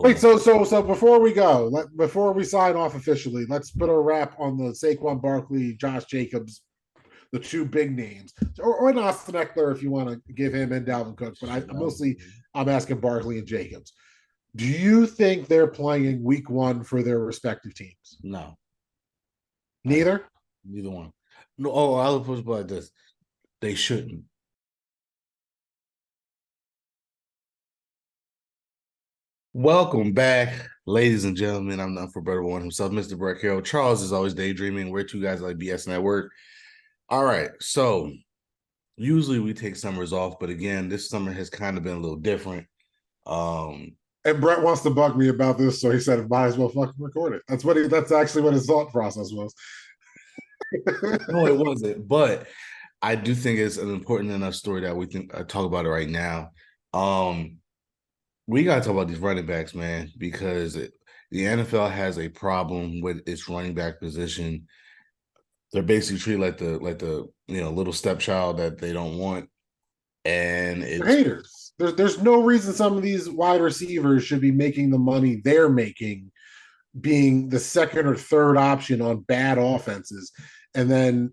Wait, so before we go, before we sign off officially, let's put a wrap on the Saquon Barkley, Josh Jacobs, the two big names, or an Austin Eckler if you want to give him and Dalvin Cook. But I'm asking Barkley and Jacobs. Do you think they're playing week one for their respective teams? No. Neither? Neither one. No, I'll put it like this. They shouldn't. Welcome back, ladies and gentlemen. I'm the unforgettable one himself, Mr. Brett Carroll. Charles is always daydreaming. We're two guys like BSN at work. All right, so usually we take summers off, but again, this summer has kind of been a little different. And Brett wants to bug me about this, so he said, "Might as well fucking record it." That's actually what his thought process was. No, it wasn't, but I do think it's an important enough story that we can talk about it right now. We got to talk about these running backs, man, because the NFL has a problem with its running back position. They're basically treated like the little stepchild that they don't want, and it's haters. There's no reason some of these wide receivers should be making the money they're making, being the second or third option on bad offenses, and then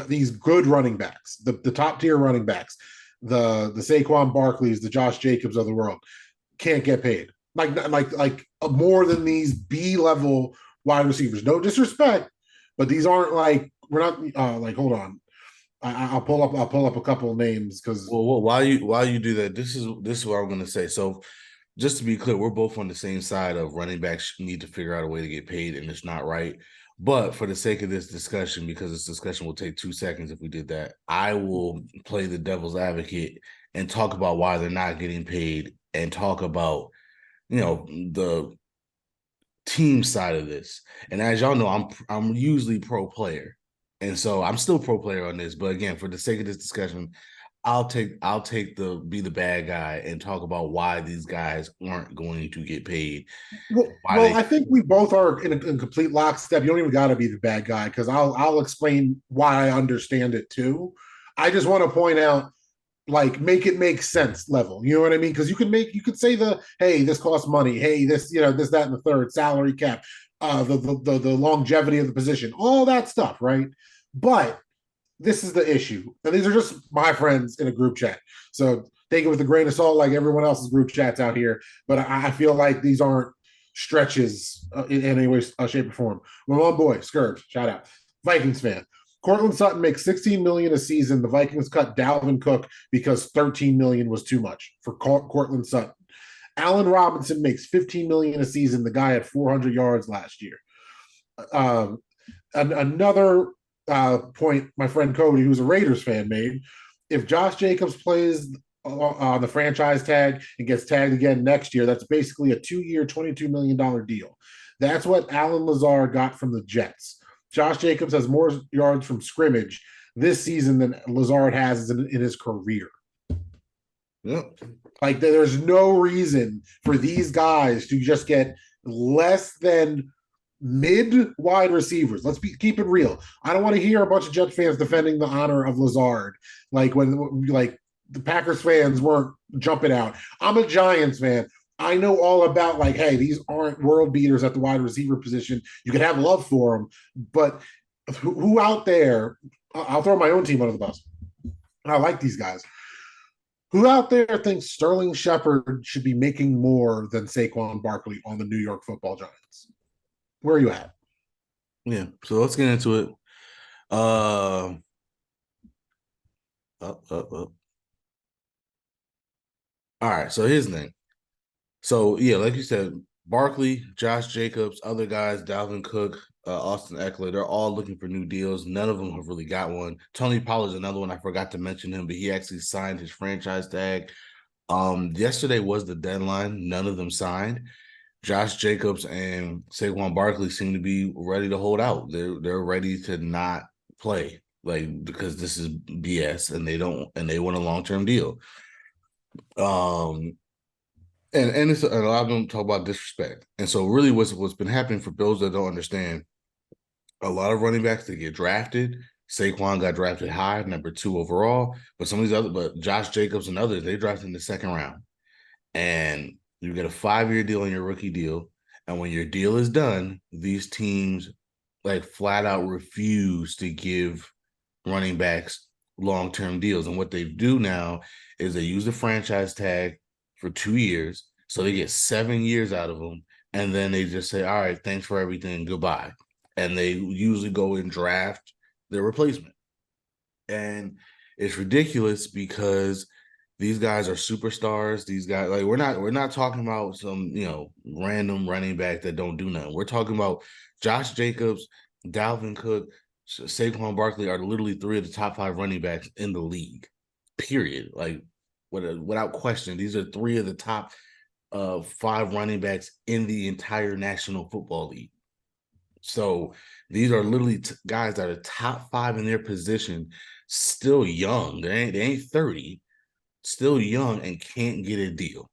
these good running backs, the top tier running backs, the Saquon Barkleys, the Josh Jacobs of the world, can't get paid like more than these B level wide receivers. No disrespect, but these aren't like we're not like hold on. I'll pull up a couple of names because while you do that, this is what I'm going to say. So just to be clear, we're both on the same side of running backs need to figure out a way to get paid, and it's not right. But for the sake of this discussion, because this discussion will take 2 seconds if we did that, I will play the devil's advocate and talk about why they're not getting paid and talk about, the team side of this. And as y'all know, I'm usually pro player. And so I'm still pro player on this. But again, for the sake of this discussion, I'll take be the bad guy and talk about why these guys aren't going to get paid. I think we both are in complete lockstep. You don't even got to be the bad guy because I'll explain why I understand it too. I just want to point out, like, make it make sense level. You know what I mean? Because you could say hey, this costs money. Hey, this this that and the third, salary cap, the longevity of the position, all that stuff, right? But this is the issue, and these are just my friends in a group chat, so take it with a grain of salt, like everyone else's group chats out here. But I feel like these aren't stretches in any way, shape, or form. My one boy, Scurbs, shout out, Vikings fan. Cortland Sutton makes $16 million a season. The Vikings cut Dalvin Cook because $13 million was too much for Cortland Sutton. Allen Robinson makes $15 million a season. The guy had 400 yards last year. Another point my friend Cody, who's a Raiders fan, made: if Josh Jacobs plays on the franchise tag and gets tagged again next year, that's basically a 2-year, $22 million deal. That's what Allen Lazard got from the Jets. Josh Jacobs has more yards from scrimmage this season than Lazard has in his career. Yep. Like, there's no reason for these guys to just get less than mid wide receivers. Keep it real. I don't want to hear a bunch of Jet fans defending the honor of Lazard, like when the Packers fans weren't jumping out. I'm a Giants fan. I know all about, like, hey, these aren't world beaters at the wide receiver position. You can have love for them, but who out there? I'll throw my own team under the bus. I like these guys. Who out there thinks Sterling Shepard should be making more than Saquon Barkley on the New York Football Giants? Where are you at? Yeah, so let's get into it. Up. All right, so here's the thing. So yeah, like you said, Barkley, Josh Jacobs, other guys, Dalvin Cook, Austin Eckler, they're all looking for new deals. None of them have really got one. Tony Pollard's another one. I forgot to mention him, but he actually signed his franchise tag. Yesterday was the deadline. None of them signed. Josh Jacobs and Saquon Barkley seem to be ready to hold out. They're ready to not play, like, because this is BS and they want a long-term deal. And it's a lot of them talk about disrespect. And so really what's been happening, for those that don't understand, a lot of running backs that get drafted, Saquon got drafted high, number 2 overall, but some of these but Josh Jacobs and others, they drafted in the second round. And You get a 5-year deal on your rookie deal. And when your deal is done, these teams like flat out refuse to give running backs long-term deals. And what they do now is they use the franchise tag for 2 years. So they get 7 years out of them. And then they just say, all right, thanks for everything. Goodbye. And they usually go and draft their replacement. And it's ridiculous because these guys are superstars. These guys, like, we're not talking about some, random running back that don't do nothing. We're talking about Josh Jacobs, Dalvin Cook, Saquon Barkley are literally 3 of the top 5 running backs in the league. Period. Like, without question, these are 3 of the top 5 running backs in the entire National Football League. So these are literally guys that are top 5 in their position, still young. They ain't 30, still young, and can't get a deal.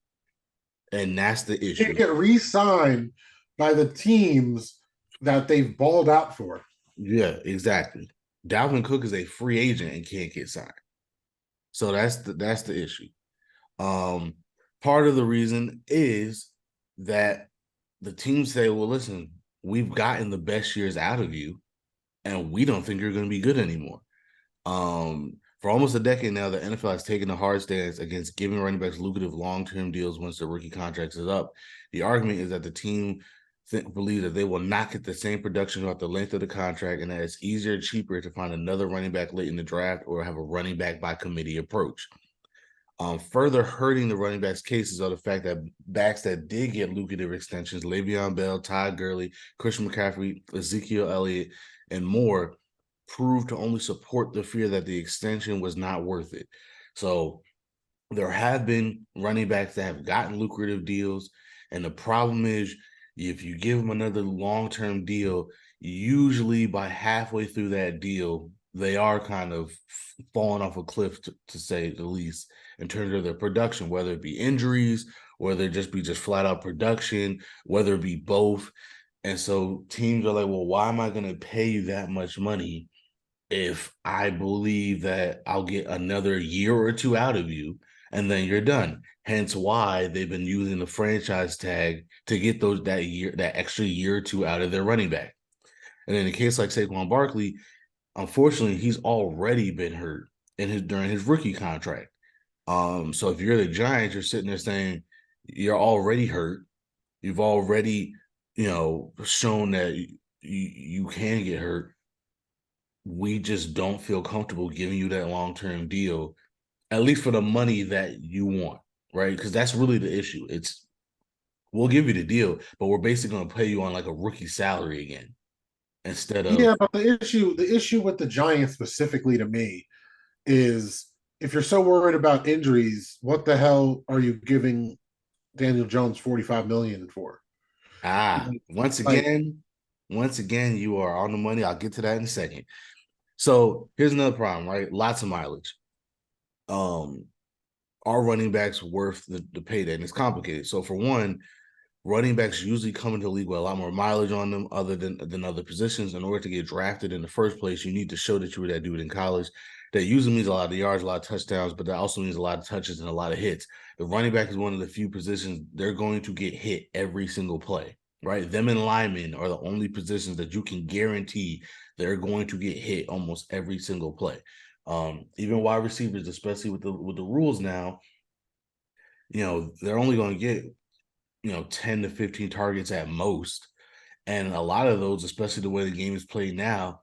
And that's the Can't issue. get re-signed by the teams that they've balled out for. Yeah, exactly. Dalvin Cook is a free agent and can't get signed. So that's the issue. Um, Part of the reason is that the teams say, well, listen, we've gotten the best years out of you, and we don't think you're going to be good anymore. For almost a decade now, the NFL has taken a hard stance against giving running backs lucrative long-term deals once their rookie contracts is up. The argument is that the team believe that they will not get the same production throughout the length of the contract, and that it's easier and cheaper to find another running back late in the draft or have a running back by committee approach. Further hurting the running backs' cases are the fact that backs that did get lucrative extensions, Le'Veon Bell, Todd Gurley, Christian McCaffrey, Ezekiel Elliott, and more, proved to only support the fear that the extension was not worth it. So there have been running backs that have gotten lucrative deals, and the problem is if you give them another long-term deal, usually by halfway through that deal, they are kind of falling off a cliff, to say the least, in terms of their production, whether it be injuries, whether it just be flat out production, whether it be both. And so teams are like, well, why am I going to pay you that much money if I believe that I'll get another year or two out of you and then you're done? Hence why they've been using the franchise tag to get that extra year or two out of their running back. And in a case like Saquon Barkley, unfortunately, he's already been hurt during his rookie contract. So if you're the Giants, you're sitting there saying you're already hurt. You've already, shown that you can get hurt. We just don't feel comfortable giving you that long-term deal, at least for the money that you want, right? Because that's really the issue. We'll give you the deal, but we're basically going to pay you on like a rookie salary again instead of. Yeah, but the issue with the Giants specifically to me is if you're so worried about injuries, what the hell are you giving Daniel Jones 45 million for? Once Like, again, you are on the money. I'll get to that in a second. So here's another problem, right? Lots of mileage. Are running backs worth the payday? And it's complicated. So for one, running backs usually come into the league with a lot more mileage on them other than other positions. In order to get drafted in the first place, you need to show that you were that dude in college. That usually means a lot of yards, a lot of touchdowns, but that also means a lot of touches and a lot of hits. The running back is one of the few positions they're going to get hit every single play, right? Them and linemen are the only positions that you can guarantee they're going to get hit almost every single play. Even wide receivers, especially with the rules now, they're only going to get 10 to 15 targets at most. And a lot of those, especially the way the game is played now,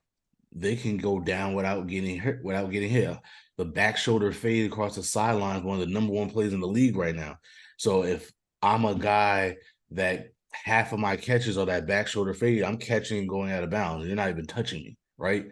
they can go down without getting hit. The back shoulder fade across the sideline is one of the number one plays in the league right now. So if I'm a guy that half of my catches are that back shoulder fade, I'm catching and going out of bounds. You're not even touching me, right?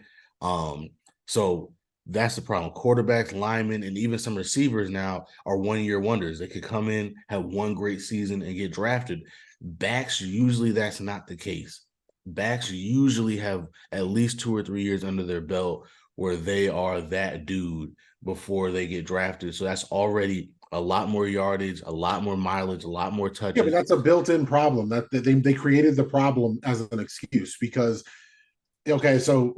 So that's the problem. Quarterbacks, linemen, and even some receivers now are 1-year wonders. They could come in, have one great season, and get drafted. Backs, usually that's not the case. Backs usually have at least 2 or 3 years under their belt where they are that dude before they get drafted. So that's already a lot more yardage, a lot more mileage, a lot more touches. yeah, but that's a built-in problem that they created the problem as an excuse because okay, so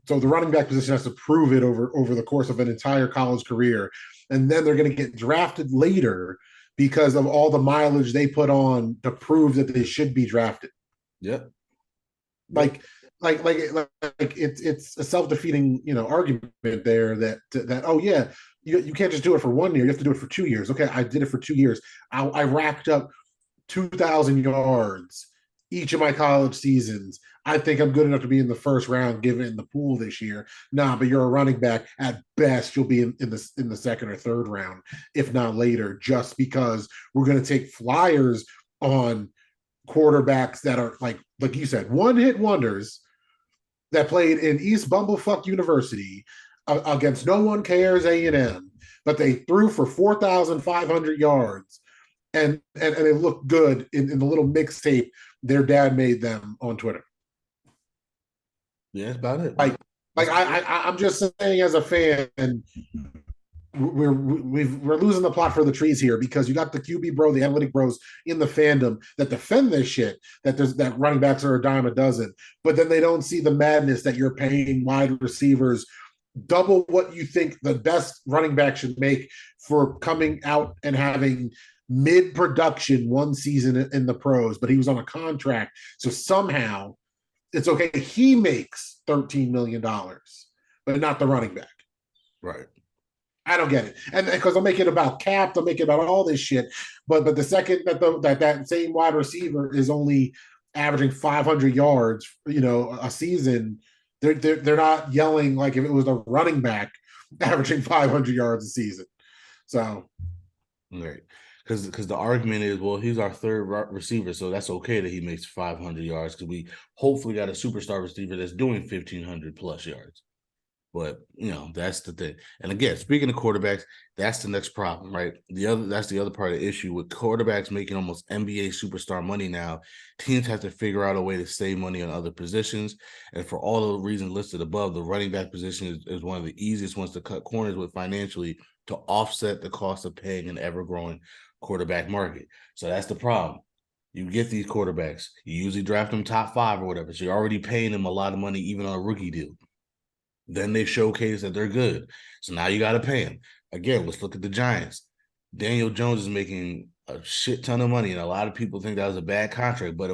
so the running back position has to prove it over the course of an entire college career, and then they're going to get drafted later because of all the mileage they put on to prove that they should be drafted. Yep. Like, like it's a self-defeating, argument there that oh yeah, you can't just do it for 1 year, you have to do it for 2 years. Okay, I did it for 2 years. I racked up 2,000 yards each of my college seasons. I think I'm good enough to be in the first round given in the pool this year. Nah, but you're a running back. At best, you'll be in the second or third round, if not later, just because we're going to take flyers on quarterbacks that are like you said, one hit wonders that played in East Bumblefuck University against no one cares A&M, but they threw for 4,500 yards and it looked good in the little mixtape their dad made them on Twitter. Yeah, that's about it. I'm just saying as a fan, we're losing the plot for the trees here because you got the QB bro, the analytic bros in the fandom that defend this shit, that running backs are a dime a dozen, but then they don't see the madness that you're paying wide receivers double what you think the best running back should make for coming out and having mid-production one season in the pros, but he was on a contract. So somehow it's okay. He makes $13 million, but not the running back. Right. I don't get it. And because they'll make it about cap, they'll make it about all this shit. But the second that same wide receiver is only averaging 500 yards, a season, they're not yelling like if it was a running back averaging 500 yards a season. So, right, because the argument is, well, he's our third receiver, so that's okay that he makes 500 yards because we hopefully got a superstar receiver that's doing 1,500 plus yards. But that's the thing. And again, speaking of quarterbacks, that's the next problem, right? That's the other part of the issue with quarterbacks making almost NBA superstar money now. Teams have to figure out a way to save money on other positions. And for all the reasons listed above, the running back position is one of the easiest ones to cut corners with financially to offset the cost of paying an ever-growing quarterback market. So that's the problem. You get these quarterbacks, you usually draft them top 5 or whatever. So you're already paying them a lot of money, even on a rookie deal. Then they showcase that they're good. So now you got to pay them. Again, let's look at the Giants. Daniel Jones is making a shit ton of money, and a lot of people think that was a bad contract. But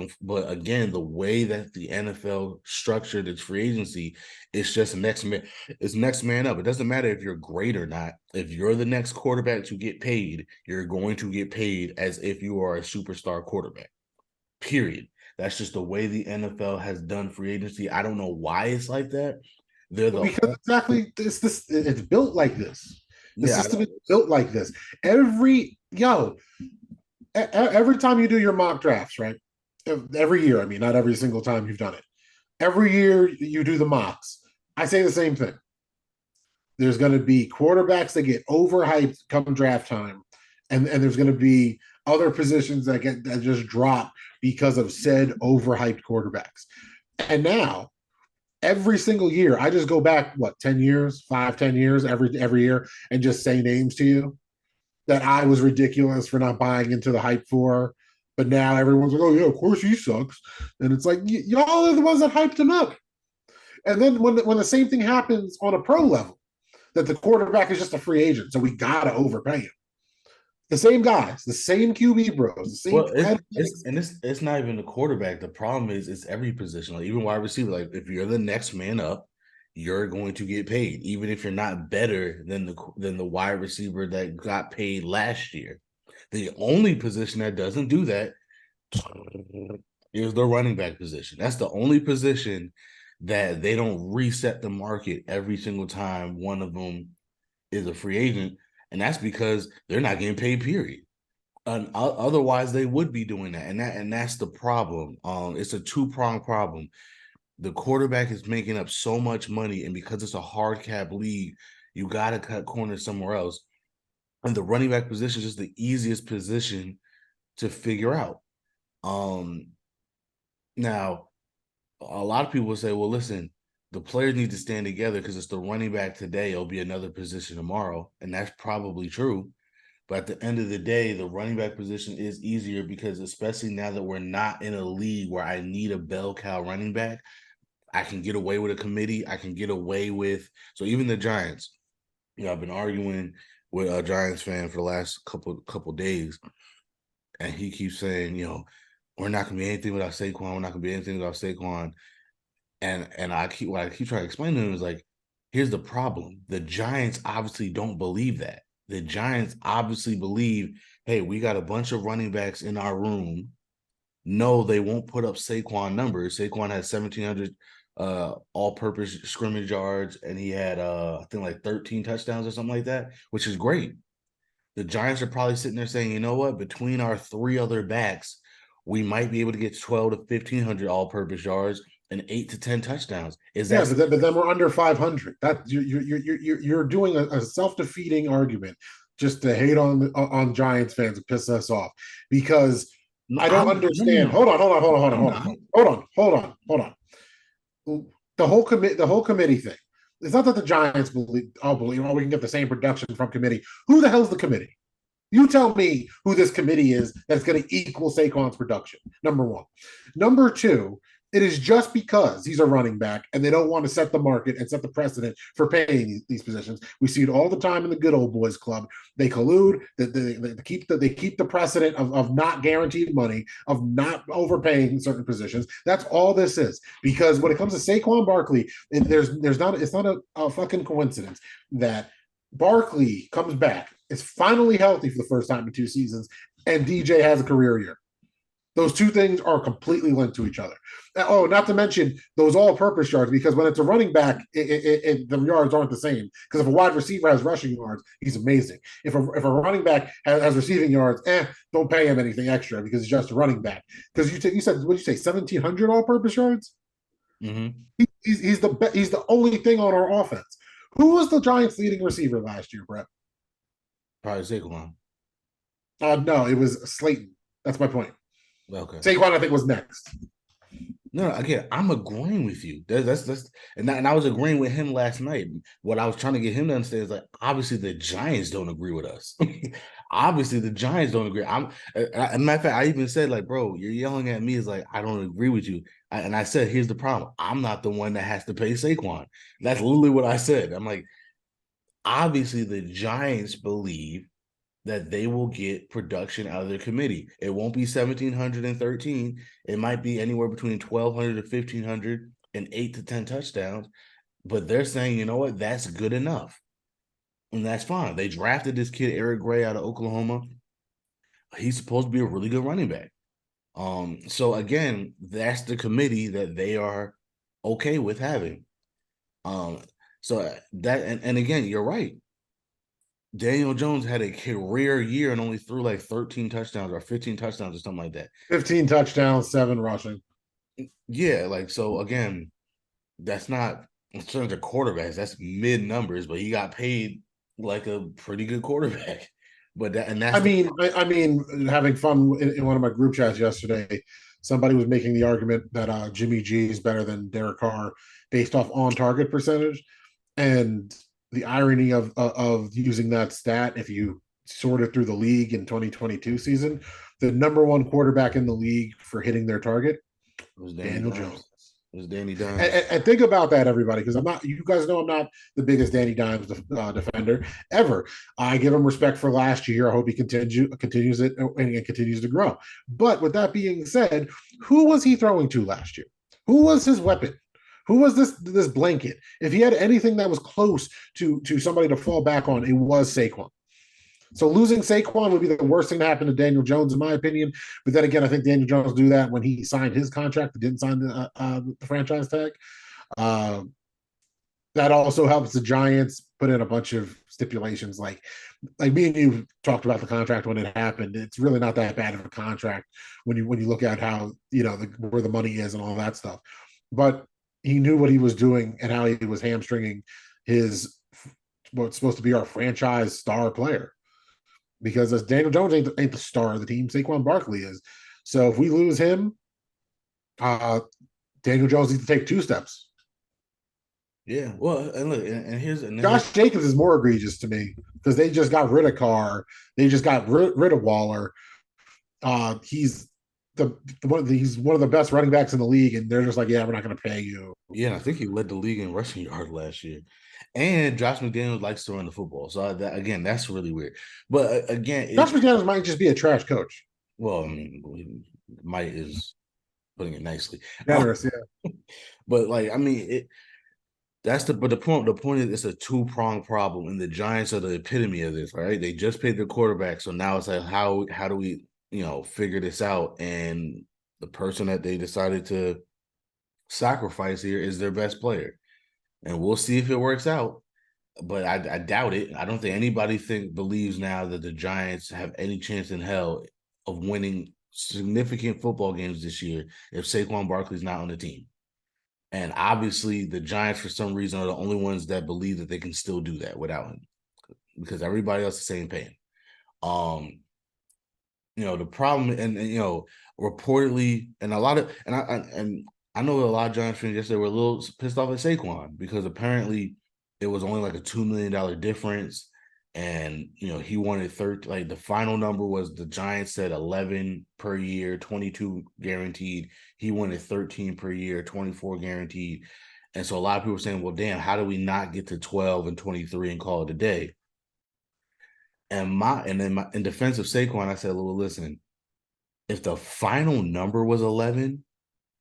again, the way that the NFL structured its free agency, it's just next man. It's next man up. It doesn't matter if you're great or not. If you're the next quarterback to get paid, you're going to get paid as if you are a superstar quarterback. Period. That's just the way the NFL has done free agency. I don't know why it's like that. because exactly it's built like this. The Yeah, system is built like this. Every time you do your mock drafts, right? Every year, I mean, not every single time you've done it. Every year you do the mocks. I say the same thing. There's going to be quarterbacks that get overhyped come draft time, and there's going to be other positions that just drop because of said overhyped quarterbacks. And now every single year, I just go back 10 years, 5-10 years every year, and just say names to you that I was ridiculous for not buying into the hype for. But now everyone's like, oh yeah, of course he sucks, and it's like y'all are the ones that hyped him up. And then when the same thing happens on a pro level, that the quarterback is just a free agent, so we gotta overpay him. The same guys, the same QB bros, the same. well, it's not even the quarterback. The problem is it's every position, like even wide receiver. Like if you're the next man up, you're going to get paid, even if you're not better than the wide receiver that got paid last year. The only position that doesn't do that is the running back position. That's the only position that they don't reset the market every single time one of them is a free agent, and that's because they're not getting paid. Period. Otherwise, they would be doing that, and that's the problem. It's a two-pronged problem. The quarterback is making up so much money, and because it's a hard cap league, you got to cut corners somewhere else. And the running back position is just the easiest position to figure out. Now, a lot of people will say, well, listen, the players need to stand together because it's the running back today. It'll be another position tomorrow. And that's probably true. But at the end of the day, the running back position is easier because especially now that we're not in a league where I need a bell cow running back, I can get away with a committee. I can get away with, so even the Giants, I've been arguing with a Giants fan for the last couple days, and he keeps saying, we're not gonna be anything without Saquon. We're not gonna be anything without Saquon. And what I keep trying to explain to him is like, here's the problem. The Giants obviously don't believe that. The Giants obviously believe, hey, we got a bunch of running backs in our room. No, they won't put up Saquon numbers. Saquon had 1,700 all-purpose scrimmage yards, and he had I think like 13 touchdowns or something like that, which is great. The Giants are probably sitting there saying, you know what? Between our three other backs, we might be able to get 12 to 1,500 all-purpose yards and 8 to 10 touchdowns. Is Yeah, that but then we're under 500. That you're doing a self-defeating argument just to hate on Giants fans and piss us off because no? I don't understand. No. I'm not. Hold on. The whole committee thing. It's not that the Giants believe we can get the same production from committee. Who the hell's the committee? You tell me who this committee is that's going to equal Saquon's production. Number one. Number two, it is just because he's a running back and they don't want to set the market and set the precedent for paying these positions. We see it all the time in the good old boys club. They collude, they keep the precedent of not guaranteed money, of not overpaying certain positions. That's all this is. Because when it comes to Saquon Barkley, it's not a fucking coincidence that Barkley comes back, is finally healthy for the first time in 2 seasons, and DJ has a career year. Those two things are completely linked to each other. Oh, not to mention those all-purpose yards, because when it's a running back, the yards aren't the same. Because if a wide receiver has rushing yards, he's amazing. If a running back has receiving yards, don't pay him anything extra because he's just a running back. Because you said, what did you say, 1,700 all-purpose yards? Mm-hmm. He's the only thing on our offense. Who was the Giants' leading receiver last year, Brett? Probably Saquon. No, it was Slayton. That's my point. Okay. Saquon, I think, was next. No, again, I'm agreeing with you. That's and I was agreeing with him last night. What I was trying to get him to understand is like, obviously the Giants don't agree with us. Obviously the Giants don't agree. Matter of fact, I even said like, bro, you're yelling at me is like, I don't agree with you. And I said, here's the problem. I'm not the one that has to pay Saquon. That's literally what I said. I'm like, obviously the Giants believe that they will get production out of their committee. It won't be 1,713. It might be anywhere between 1,200 to 1,500 and 8 to 10 touchdowns. But they're saying, you know what, that's good enough. And that's fine. They drafted this kid, Eric Gray, out of Oklahoma. He's supposed to be a really good running back. So again, that's the committee that they are okay with having. So that and again, you're right. Daniel Jones had a career year and only threw like 13 touchdowns or 15 touchdowns or something like that. 15 touchdowns, 7 rushing. Yeah, like so again, that's not in terms of quarterbacks, that's mid numbers, but he got paid like a pretty good quarterback. But I mean, having fun in one of my group chats yesterday, somebody was making the argument that Jimmy G is better than Derek Carr based off on target percentage, and the irony of using that stat, if you sort it through the league in 2022 season, the number one quarterback in the league for hitting their target, it was Danny Daniel Dimes. Jones. It was Danny Dimes. And think about that, everybody, because I'm not. You guys know I'm not the biggest Danny Dimes defender ever. I give him respect for last year. I hope he continues it and continues to grow. But with that being said, who was he throwing to last year? Who was his weapon? Who was this blanket? If he had anything that was close to somebody to fall back on, it was Saquon. So losing Saquon would be the worst thing to happen to Daniel Jones, in my opinion. But then again, I think Daniel Jones do that when he signed his contract, didn't sign the franchise tag. Uh, that also helps the Giants put in a bunch of stipulations, like me and you talked about the contract when it happened. It's really not that bad of a contract when you look at how where the money is and all that stuff. But he knew what he was doing and how he was hamstringing his what's supposed to be our franchise star player. Because as Daniel Jones ain't the star of the team, Saquon Barkley is. So if we lose him, Daniel Jones needs to take 2 steps. Yeah, well, and look, and here's Josh Jacobs is more egregious to me because they just got rid of Carr, they just got rid of Waller. He's he's one of the best running backs in the league, and they're just like, yeah, we're not going to pay you. Yeah, I think he led the league in rushing yard last year. And Josh McDaniels likes to run the football. So again, that's really weird. But again, Josh McDaniels might just be a trash coach. well, I mean, might is putting it nicely. Generous, yeah. But like, I mean, the point is it's a two-pronged problem, and the Giants are the epitome of this, right? They just paid their quarterback, so now it's like how do we, figure this out? And the person that they decided to sacrifice here is their best player. And we'll see if it works out. But I doubt it. I don't think anybody believes now that the Giants have any chance in hell of winning significant football games this year if Saquon Barkley's not on the team. And obviously, the Giants, for some reason, are the only ones that believe that they can still do that without him, because everybody else is saying pay him. The problem, and reportedly, and a lot of, I know a lot of Giants fans yesterday were a little pissed off at Saquon because apparently it was only like a $2 million difference. And, he wanted 30, like the final number was the Giants said 11 per year, 22 guaranteed. He wanted 13 per year, 24 guaranteed. And so a lot of people were saying, well, damn, how do we not get to 12 and 23 and call it a day? In defense of Saquon, I said, well, listen, if the final number was 11,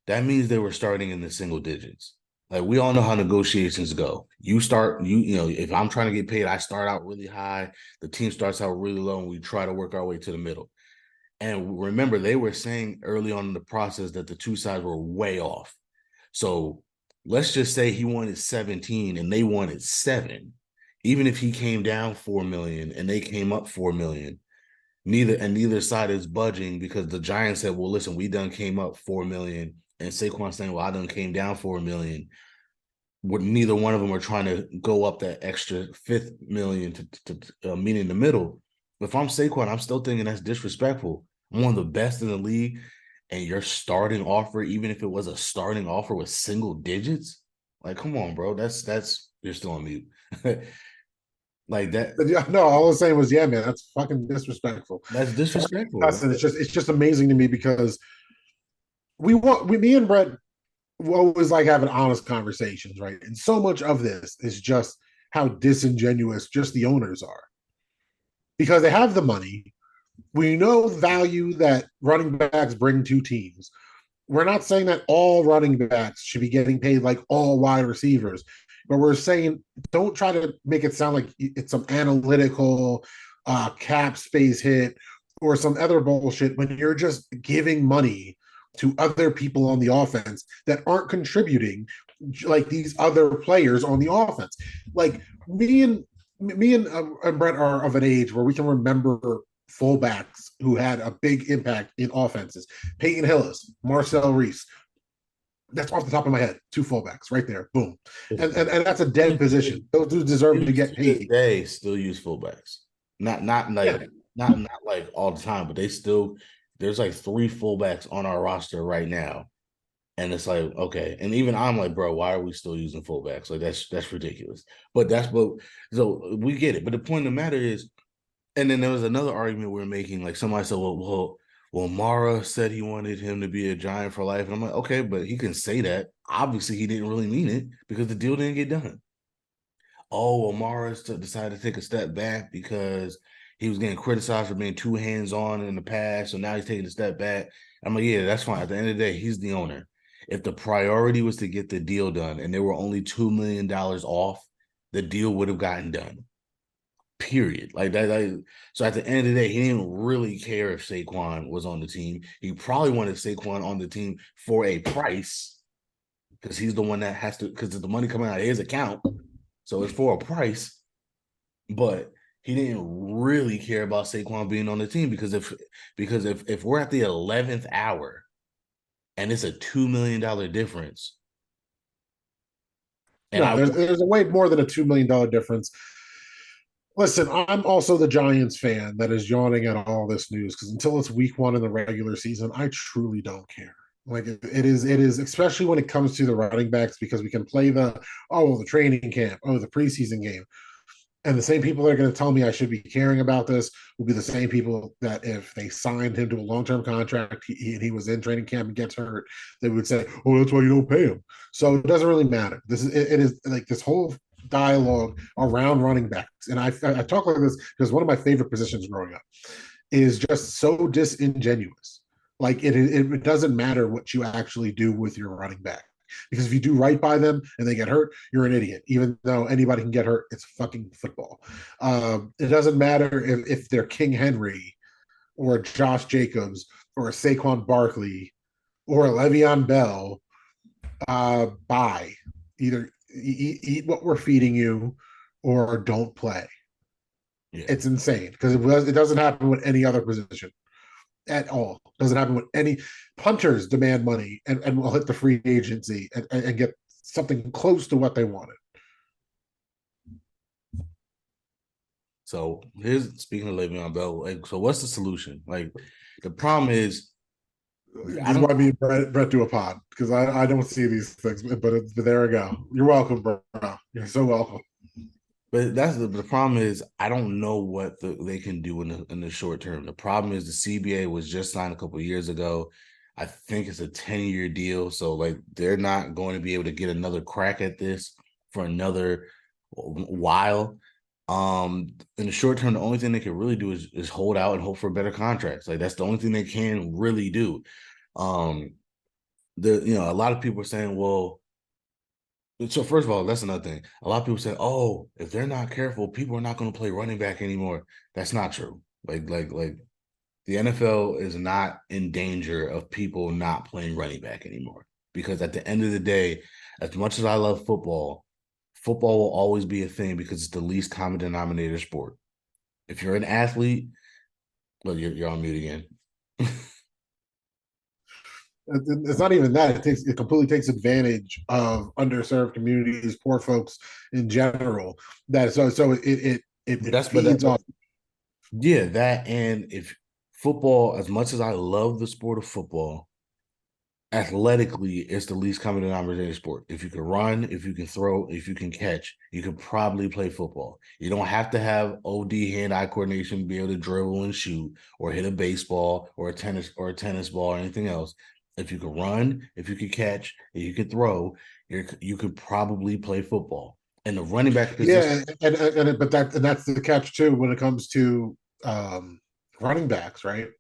that means they were starting in the single digits. Like, we all know how negotiations go. If I'm trying to get paid, I start out really high. The team starts out really low, and we try to work our way to the middle. And remember, they were saying early on in the process that the two sides were way off. So let's just say he wanted 17 and they wanted 7. Even if he came down 4 million and they came up 4 million, neither side is budging, because the Giants said, well, listen, we done came up 4 million, and Saquon saying, well, I done came down 4 million. Neither one of them are trying to go up that extra 5 million to meet in the middle. If I'm Saquon, I'm still thinking that's disrespectful. I'm one of the best in the league, and your starting offer, even if it was a starting offer with single digits, like, come on, bro. That's you're still on mute. Like that. But yeah, no, all I was saying was, yeah, man, that's fucking disrespectful. That's disrespectful. And it's just amazing to me because me and Brett always like having honest conversations, right? And so much of this is just how disingenuous just the owners are, because they have the money. We know the value that running backs bring to teams. We're not saying that all running backs should be getting paid like all wide receivers, but we're saying don't try to make it sound like it's some analytical cap space hit or some other bullshit when you're just giving money to other people on the offense that aren't contributing like these other players on the offense. Like me and Brett are of an age where we can remember fullbacks who had a big impact in offenses. Peyton Hillis, Marcel Reese. That's off the top of my head. 2 fullbacks right there. Boom. And that's a dead position. Those dudes deserve to get paid. They still use fullbacks. Not like Yeah. not like all the time, but there's like 3 fullbacks on our roster right now. And it's like, okay. And even I'm like, bro, why are we still using fullbacks? Like, that's ridiculous. But so we get it. But the point of the matter is, and then there was another argument we were making. Like, somebody said, well, Mara said he wanted him to be a Giant for life. And I'm like, okay, but he can say that. Obviously, he didn't really mean it because the deal didn't get done. Oh, well, Mara decided to take a step back because he was getting criticized for being too hands-on in the past. So now he's taking a step back. I'm like, yeah, that's fine. At the end of the day, he's the owner. If the priority was to get the deal done and they were only $2 million off, the deal would have gotten done. Period. Like that. So at the end of the day, he didn't really care if Saquon was on the team. He probably wanted Saquon on the team for a price, because he's the one that has to, because the money coming out of his account. So it's for a price. But he didn't really care about Saquon being on the team, because if we're at the 11th hour and it's a $2 million difference. And no, there's a way more than a $2 million difference. Listen, I'm also the Giants fan that is yawning at all this news, because until it's week 1 in the regular season, I truly don't care. Like, it is, especially when it comes to the running backs, because we can play the training camp, the preseason game. And the same people that are going to tell me I should be caring about this will be the same people that if they signed him to a long-term contract and he was in training camp and gets hurt, they would say, "Oh, that's why you don't pay him." So it doesn't really matter. It is like this whole dialogue around running backs, and I talk like this because one of my favorite positions growing up is just so disingenuous. Like it doesn't matter what you actually do with your running back. Because if you do right by them and they get hurt, you're an idiot. Even though anybody can get hurt, it's fucking football. It doesn't matter if they're King Henry or Josh Jacobs or Saquon Barkley or Le'Veon Bell. Buy either eat what we're feeding you or don't play. Yeah. It's insane because it doesn't happen with any other position at all. Doesn't happen with any punters demand money and will hit the free agency and get something close to what they wanted. So here's speaking of Le'Veon Bell. Like, so what's the solution? Like, the problem is, This is why me and Brett do a pod because I don't see these things, but there we go. You're welcome, bro. You're so welcome. But that's the problem is I don't know what they can do in the short term. The problem is the CBA was just signed a couple of years ago. I think it's a 10-year deal, so like they're not going to be able to get another crack at this for another while. In the short term, the only thing they can really do is hold out and hope for better contracts. Like that's the only thing they can really do. A lot of people are saying, well, so first of all, that's another thing. A lot of people say, "Oh, if they're not careful, people are not going to play running back anymore." That's not true. Like the NFL is not in danger of people not playing running back anymore. Because at the end of the day, as much as I love football, football will always be a thing because it's the least common denominator sport. If you're an athlete, well, you're on mute again. It's not even that. It completely takes advantage of underserved communities, poor folks in general. That so it That's but that feeds but off. yeah, that and if football, as much as I love the sport of football, athletically, it's the least common denominator sport. If you can run, if you can throw, if you can catch, you can probably play football. You don't have to have OD hand-eye coordination, be able to dribble and shoot, or hit a baseball or a tennis ball or anything else. If you can run, if you can catch, if you can throw, you could probably play football. And the running back position, Yeah, that's the catch too when it comes to running backs, right?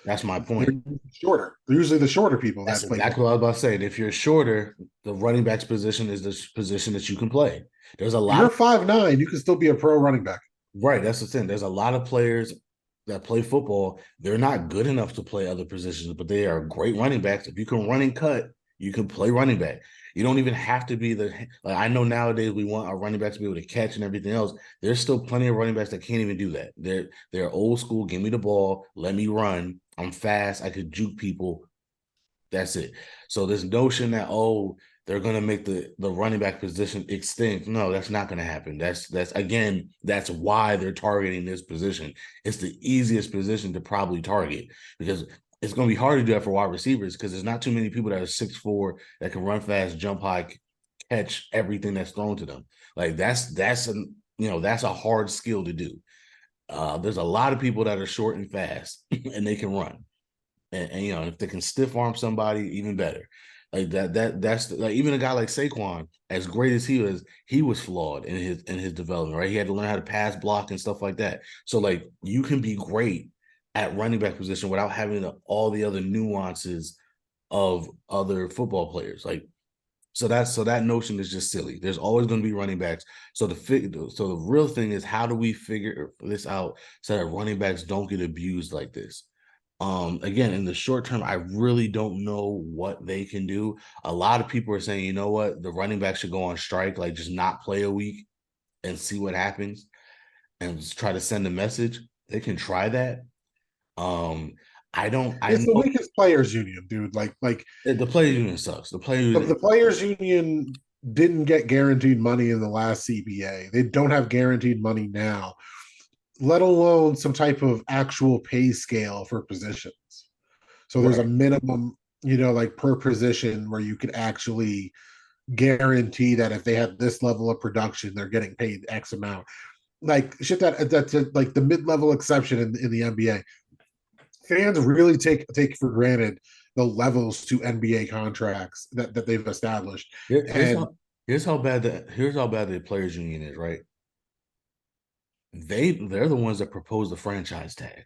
that's my They're point. shorter. They're usually the shorter people That's that play exactly what I football. was about to say. If you're shorter, the running back's position is the position that you can play. There's a If lot you're of 5'9", you can still be a pro running back. right. That's the thing. There's a lot of players that play football. They're not good enough to play other positions, but they are great running backs. If you can run and cut, you can play running back. You don't even have to be like I know nowadays we want our running backs to be able to catch and everything else. There's still plenty of running backs that can't even do that. They're old school. Give me the ball, let me run. I'm fast. I could juke people. That's it. So this notion that they're gonna make the running back position extinct. No, that's not gonna happen. That's again, that's why they're targeting this position. It's the easiest position to probably target because it's gonna be hard to do that for wide receivers because there's not too many people that are 6'4" that can run fast, jump high, catch everything that's thrown to them. Like that's a hard skill to do. There's a lot of people that are short and fast and they can run and if they can stiff arm somebody, even better. Like that's like even a guy like Saquon, as great as he was flawed in his development, right? He had to learn how to pass block and stuff like that. So like you can be great at running back position without having all the other nuances of other football players. Like so that notion is just silly. There's always going to be running backs. So the real thing is how do we figure this out so that running backs don't get abused like this? Again, in the short term, I really don't know what they can do. A lot of people are saying, you know what, the running back should go on strike, like just not play a week and see what happens and just try to send a message. They can try that. Um, I It's the know weakest players union, dude. Like the player union sucks. The player the union, players union didn't get guaranteed money in the last CBA. They don't have guaranteed money now, let alone some type of actual pay scale for positions. So there's a right. minimum, like per position where you could actually guarantee that if they have this level of production, they're getting paid X amount. like shit that's like the mid-level exception in the NBA. Fans really take for granted the levels to NBA contracts that they've established. Here- here's And how here's how bad the players union is, right? They're the ones that proposed the franchise tag.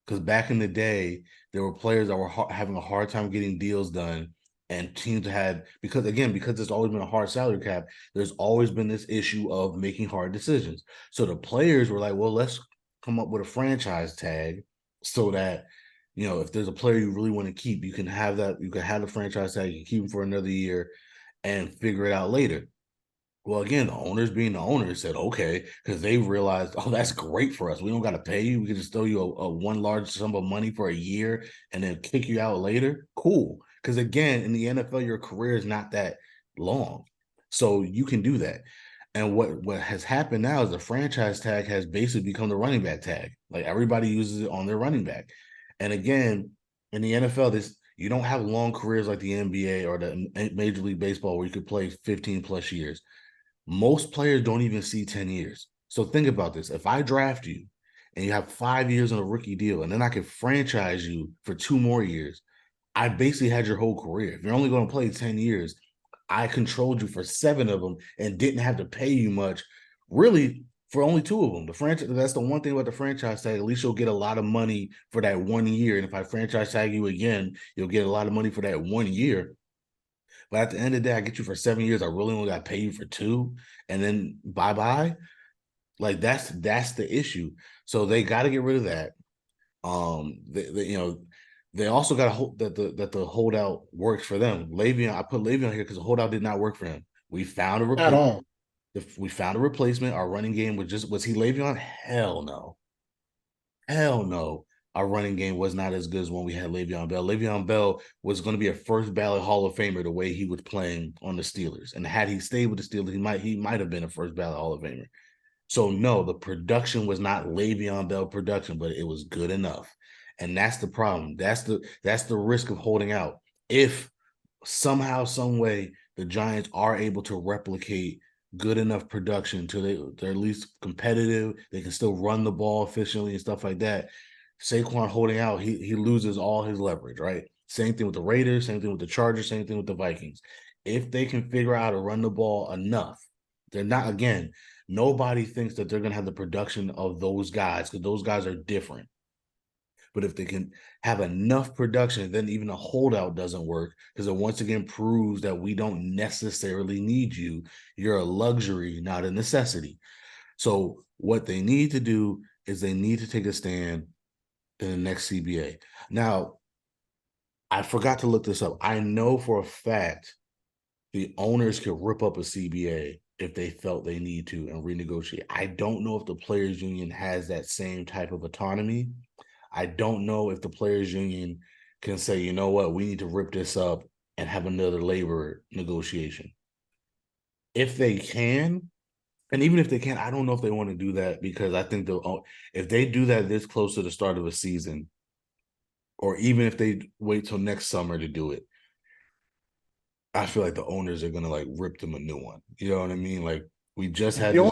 Because back in the day, there were players that were having a hard time getting deals done, and teams had because there's always been a hard salary cap. There's always been this issue of making hard decisions. So the players were like, "Well, let's come up with a franchise tag so that if there's a player you really want to keep, you can have that. You can have the franchise tag. You can keep him for another year, and figure it out later." Well, again, the owners being the owners said, okay, because they realized, oh, that's great for us. We don't got to pay you. We can just throw you a one large sum of money for a year and then kick you out later. Cool. Because again, in the NFL, your career is not that long. So you can do that. And what has happened now is the franchise tag has basically become the running back tag. Like everybody uses it on their running back. And again, in the NFL, this you don't have long careers like the NBA or the Major League Baseball where you could play 15 plus years. Most players don't even see 10 years. So think about this. If I draft you and you have 5 years on a rookie deal, and then I can franchise you for 2 more years, I basically had your whole career. If you're only going to play 10 years, I controlled you for 7 of them and didn't have to pay you much, really, for only 2 of them. The franchise, that's the one thing about the franchise tag. At least you'll get a lot of money for that 1 year. And if I franchise tag you again, you'll get a lot of money for that 1 year. But at the end of the day, I get you for 7 years. I really only got to pay you for 2, and then bye bye. Like that's the issue. So they got to get rid of that. They also got to hope that the holdout works for them. Le'Veon, I put Le'Veon here because the holdout did not work for him. We found a at replacement. all. We found a replacement. Our running game was he Le'Veon? Hell no. Hell no. Our running game was not as good as when we had Le'Veon Bell. Le'Veon Bell was going to be a first ballot Hall of Famer the way he was playing on the Steelers. And had he stayed with the Steelers, he might have been a first ballot Hall of Famer. So no, the production was not Le'Veon Bell production, but it was good enough. And that's the problem. That's the risk of holding out. If somehow, some way, the Giants are able to replicate good enough production until they're at least competitive. They can still run the ball efficiently and stuff like that. Saquon holding out, he loses all his leverage, right? Same thing with the Raiders, same thing with the Chargers, same thing with the Vikings. If they can figure out how to run the ball enough, they're not again. Nobody thinks that they're gonna have the production of those guys because those guys are different. But if they can have enough production, then even a holdout doesn't work because it once again proves that we don't necessarily need you. You're a luxury, not a necessity. So what they need to do is they need to take a stand in the next CBA. Now, I forgot to look this up. I know for a fact the owners could rip up a CBA if they felt they need to and renegotiate. I don't know if the players union has that same type of autonomy. I don't know if the players union can say, you know what, we need to rip this up and have another labor negotiation. If they can, and even if they can, I don't know if they want to do that because I think if they do that this close to the start of a season, or even if they wait till next summer to do it, I feel like the owners are gonna like rip them a new one. You know what I mean? Like we just had this.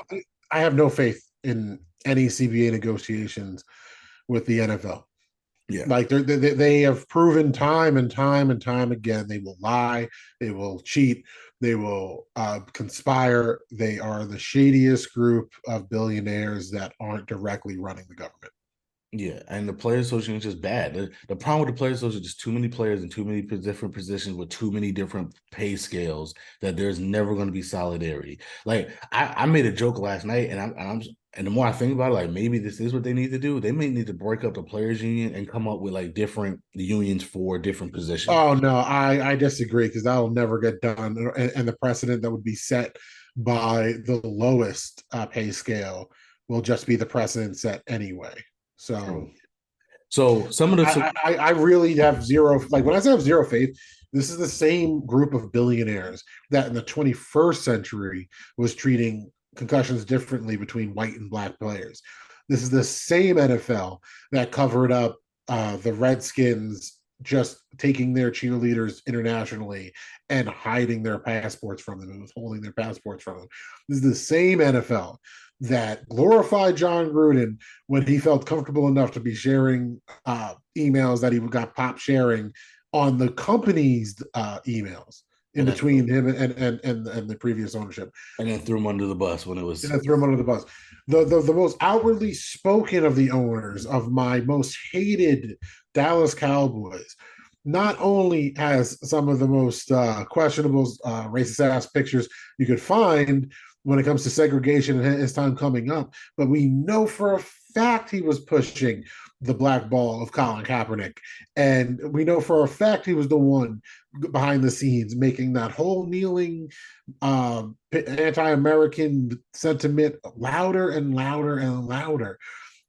I have no faith in any CBA negotiations with the NFL. Yeah, Like they have proven time and time and time again they will lie, they will cheat, they will conspire. They are the shadiest group of billionaires that aren't directly running the government. yeah, and the players association is just bad. The problem with the players association is just too many players in too many different positions with too many different pay scales that there's never going to be solidarity. Like I made a joke last night, and the more I think about it, like maybe this is what they need to do. They may need to break up the players union and come up with like different unions for different positions. Oh no, I disagree because that'll never get done, and the precedent that would be set by the lowest pay scale will just be the precedent set anyway. So True. So some of the I really have zero, like when I say I have zero faith, this is the same group of billionaires that in the 21st century was treating concussions differently between white and black players. This is the same NFL that covered up the Redskins just taking their cheerleaders internationally and hiding their passports from them and withholding their passports from them. This is the same NFL that glorified John Gruden when he felt comfortable enough to be sharing emails that he got pop sharing on the company's emails in And then between him and the previous ownership. threw him under the bus when it was. And threw him under the bus. The most outwardly spoken of the owners of my most hated Dallas Cowboys not only has some of the most questionable racist ass pictures you could find when it comes to segregation and his time coming up, but we know for a fact he was pushing the black ball of Colin Kaepernick. And we know for a fact he was the one behind the scenes making that whole kneeling anti-American sentiment louder and louder and louder.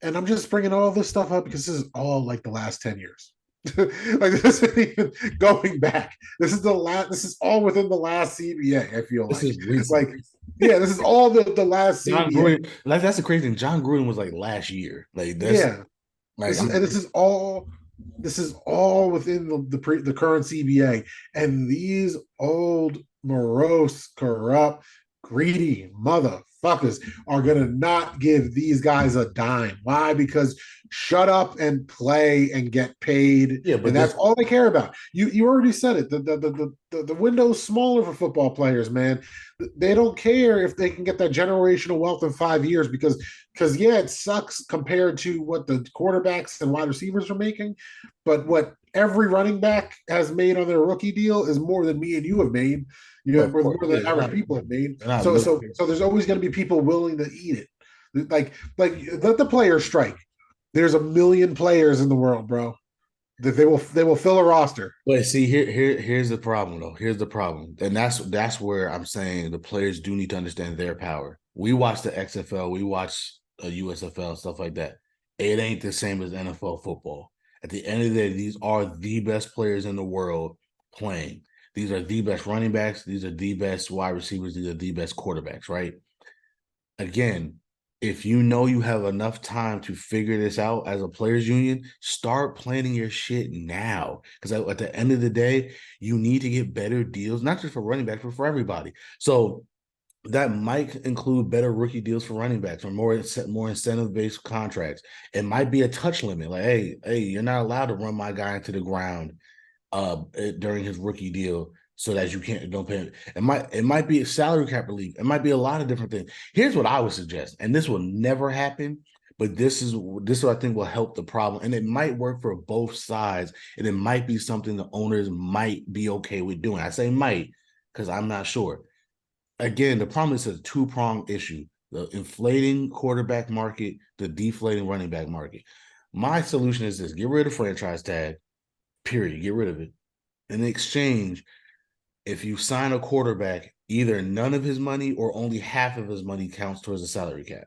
And I'm just bringing all this stuff up because this is all like the last 10 years. Like this isn't even going back. This is the last. This is all within the last CBA. I feel This like, is recent. like, yeah, this is all the last John CBA. Gruden, like that's the crazy thing. John Gruden was like last year. Like that's Yeah, like I'm this is all within the current CBA, and these old morose, corrupt, greedy motherfuckers are gonna not give these guys a dime. Why? Because shut up and play and get paid, yeah, and but that's this all they care about. You already said it. The window's smaller for football players, man. They don't care if they can get that generational wealth in 5 years because yeah, it sucks compared to what the quarterbacks and wide receivers are making, but what every running back has made on their rookie deal is more than me and you have made. You know, of more course, than yeah, average people have made. they're not So there's always going to be people willing to eat it. Like let the players strike. There's a million players in the world, bro. That they will fill a roster. But see, here's the problem though. Here's the problem. And that's where I'm saying the players do need to understand their power. We watch the XFL, we watch USFL, stuff like that. It ain't the same as NFL football. At the end of the day, these are the best players in the world playing. These are the best running backs, these are the best wide receivers, these are the best quarterbacks, right? Again, if you know you have enough time to figure this out as a players union, start planning your shit now. Because at the end of the day, you need to get better deals, not just for running backs, but for everybody. So that might include better rookie deals for running backs or more incentive-based contracts. It might be a touch limit. Like, hey, you're not allowed to run my guy into the ground during his rookie deal so that you don't pay him. It might be a salary cap relief. It might be a lot of different things. Here's what I would suggest, and this will never happen, but this is what I think will help the problem. And it might work for both sides, and it might be something the owners might be okay with doing. I say might because I'm not sure. Again, the problem is a two-pronged issue: the inflating quarterback market, the deflating running back market. My solution is this: get rid of franchise tag, period. Get rid of it. In exchange, if you sign a quarterback, either none of his money or only half of his money counts towards the salary cap.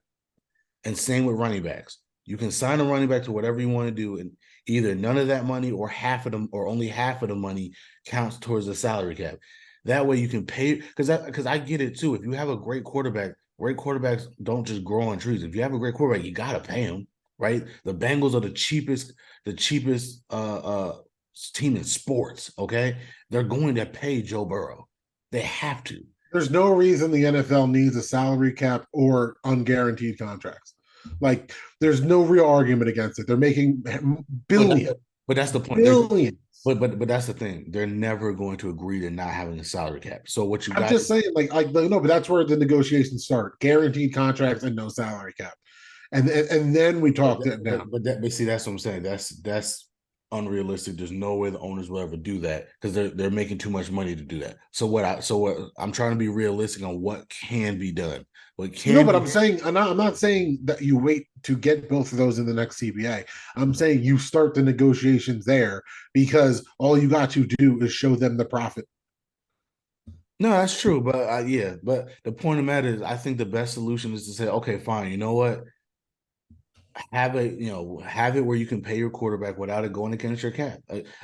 And same with running backs. You can sign a running back to whatever you want to do, and either none of that money or half of them or only half of the money counts towards the salary cap. That way you can pay because I get it too. If you have a great quarterbacks don't just grow on trees. If you have a great quarterback, you gotta pay him, right? The Bengals are the cheapest team in sports. Okay, they're going to pay Joe Burrow. They have to. There's no reason the NFL needs a salary cap or unguaranteed contracts. Like, there's no real argument against it. They're making But billions, but that's the point. billions. But that's the thing. They're never going to agree to not having a salary cap. So what you I'm got? just saying, like no, but that's where the negotiations start: guaranteed contracts and no salary cap, and then we talk it down. But see, that's what I'm saying. That's unrealistic. There's no way the owners will ever do that because they're making too much money to do that. So I'm trying to be realistic on what can be done. What No, can but be I'm not saying that you wait to get both of those in the next CBA. I'm saying you start the negotiations there because all you got to do is show them the profit. No, that's true, but yeah, but the point of the matter is, I think the best solution is to say, okay, fine, you know what? Have it where you can pay your quarterback without it going against your cap.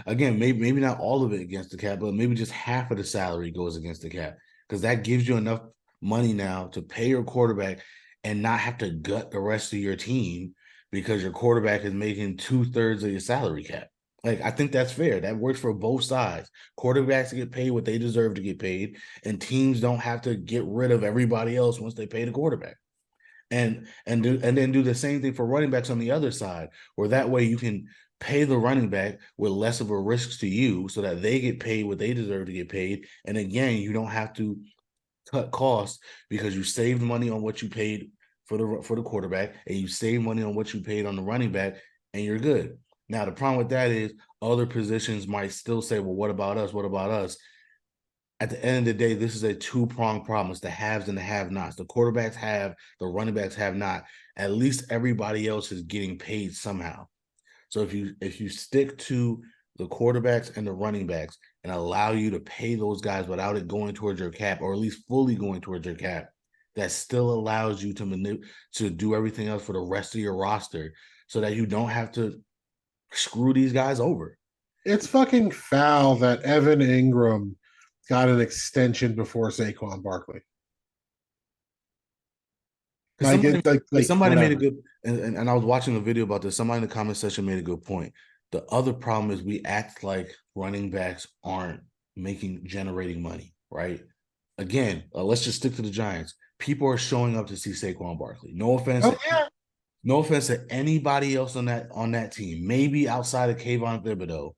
Again, maybe not all of it against the cap, but maybe just half of the salary goes against the cap because that gives you enough money now to pay your quarterback and not have to gut the rest of your team because your quarterback is making 2/3 of your salary cap. Like, I think that's fair. That works for both sides. Quarterbacks get paid what they deserve to get paid, and teams don't have to get rid of everybody else once they pay the quarterback. and then do the same thing for running backs on the other side, where that way you can pay the running back with less of a risk to you so that they get paid what they deserve to get paid. And again, you don't have to cut costs because you saved money on what you paid for the quarterback and you save money on what you paid on the running back, and you're good. Now the problem with that is other positions might still say, well, what about us? What about us? At the end of the day, this is a two-pronged problem. It's the haves and the have-nots. The quarterbacks have, the running backs have not. At least everybody else is getting paid somehow. So if you stick to the quarterbacks and the running backs and allow you to pay those guys without it going towards your cap, or at least fully going towards your cap, that still allows you to do everything else for the rest of your roster, so that you don't have to screw these guys over. It's fucking foul that Evan Ingram got an extension before Saquon Barkley. Because somebody, somebody made a whatever. good, and I was watching a video about this. Somebody in the comment section made a good point. The other problem is we act like running backs aren't generating money, right? Again, let's just stick to the Giants. People are showing up to see Saquon Barkley. No offense, Oh yeah, no offense to anybody else on that team. Maybe outside of Kayvon Thibodeau,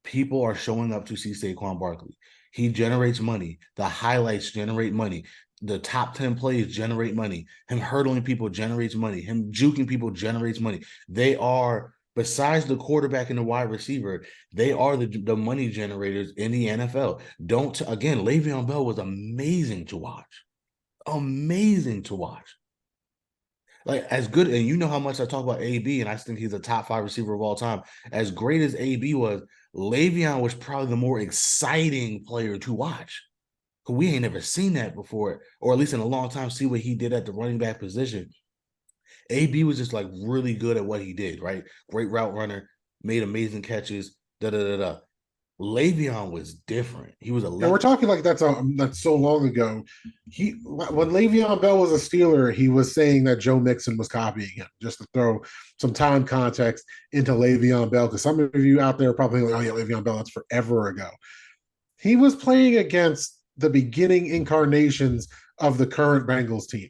people are showing up to see Saquon Barkley. He generates money. The highlights generate money. The top 10 plays generate money. Him hurdling people generates money. Him juking people generates money. They are, besides the quarterback and the wide receiver, they are the money generators in the NFL. Again, Le'Veon Bell was amazing to watch. Amazing to watch. Like, as good, and you know how much I talk about AB, and I think he's a top 5 receiver of all time. As great as AB was, Le'Veon was probably the more exciting player to watch. We ain't never seen that before, or at least in a long time, see what he did at the running back position. AB was just like really good at what he did, right? Great route runner, made amazing catches, da-da-da-da. Le'Veon was different. He was and we're talking like that's so long ago. When Le'Veon Bell was a Steeler, he was saying that Joe Mixon was copying him. Just to throw some time context into Le'Veon Bell, because some of you out there are probably like, "Oh yeah, Le'Veon Bell, that's forever ago." He was playing against the beginning incarnations of the current Bengals team.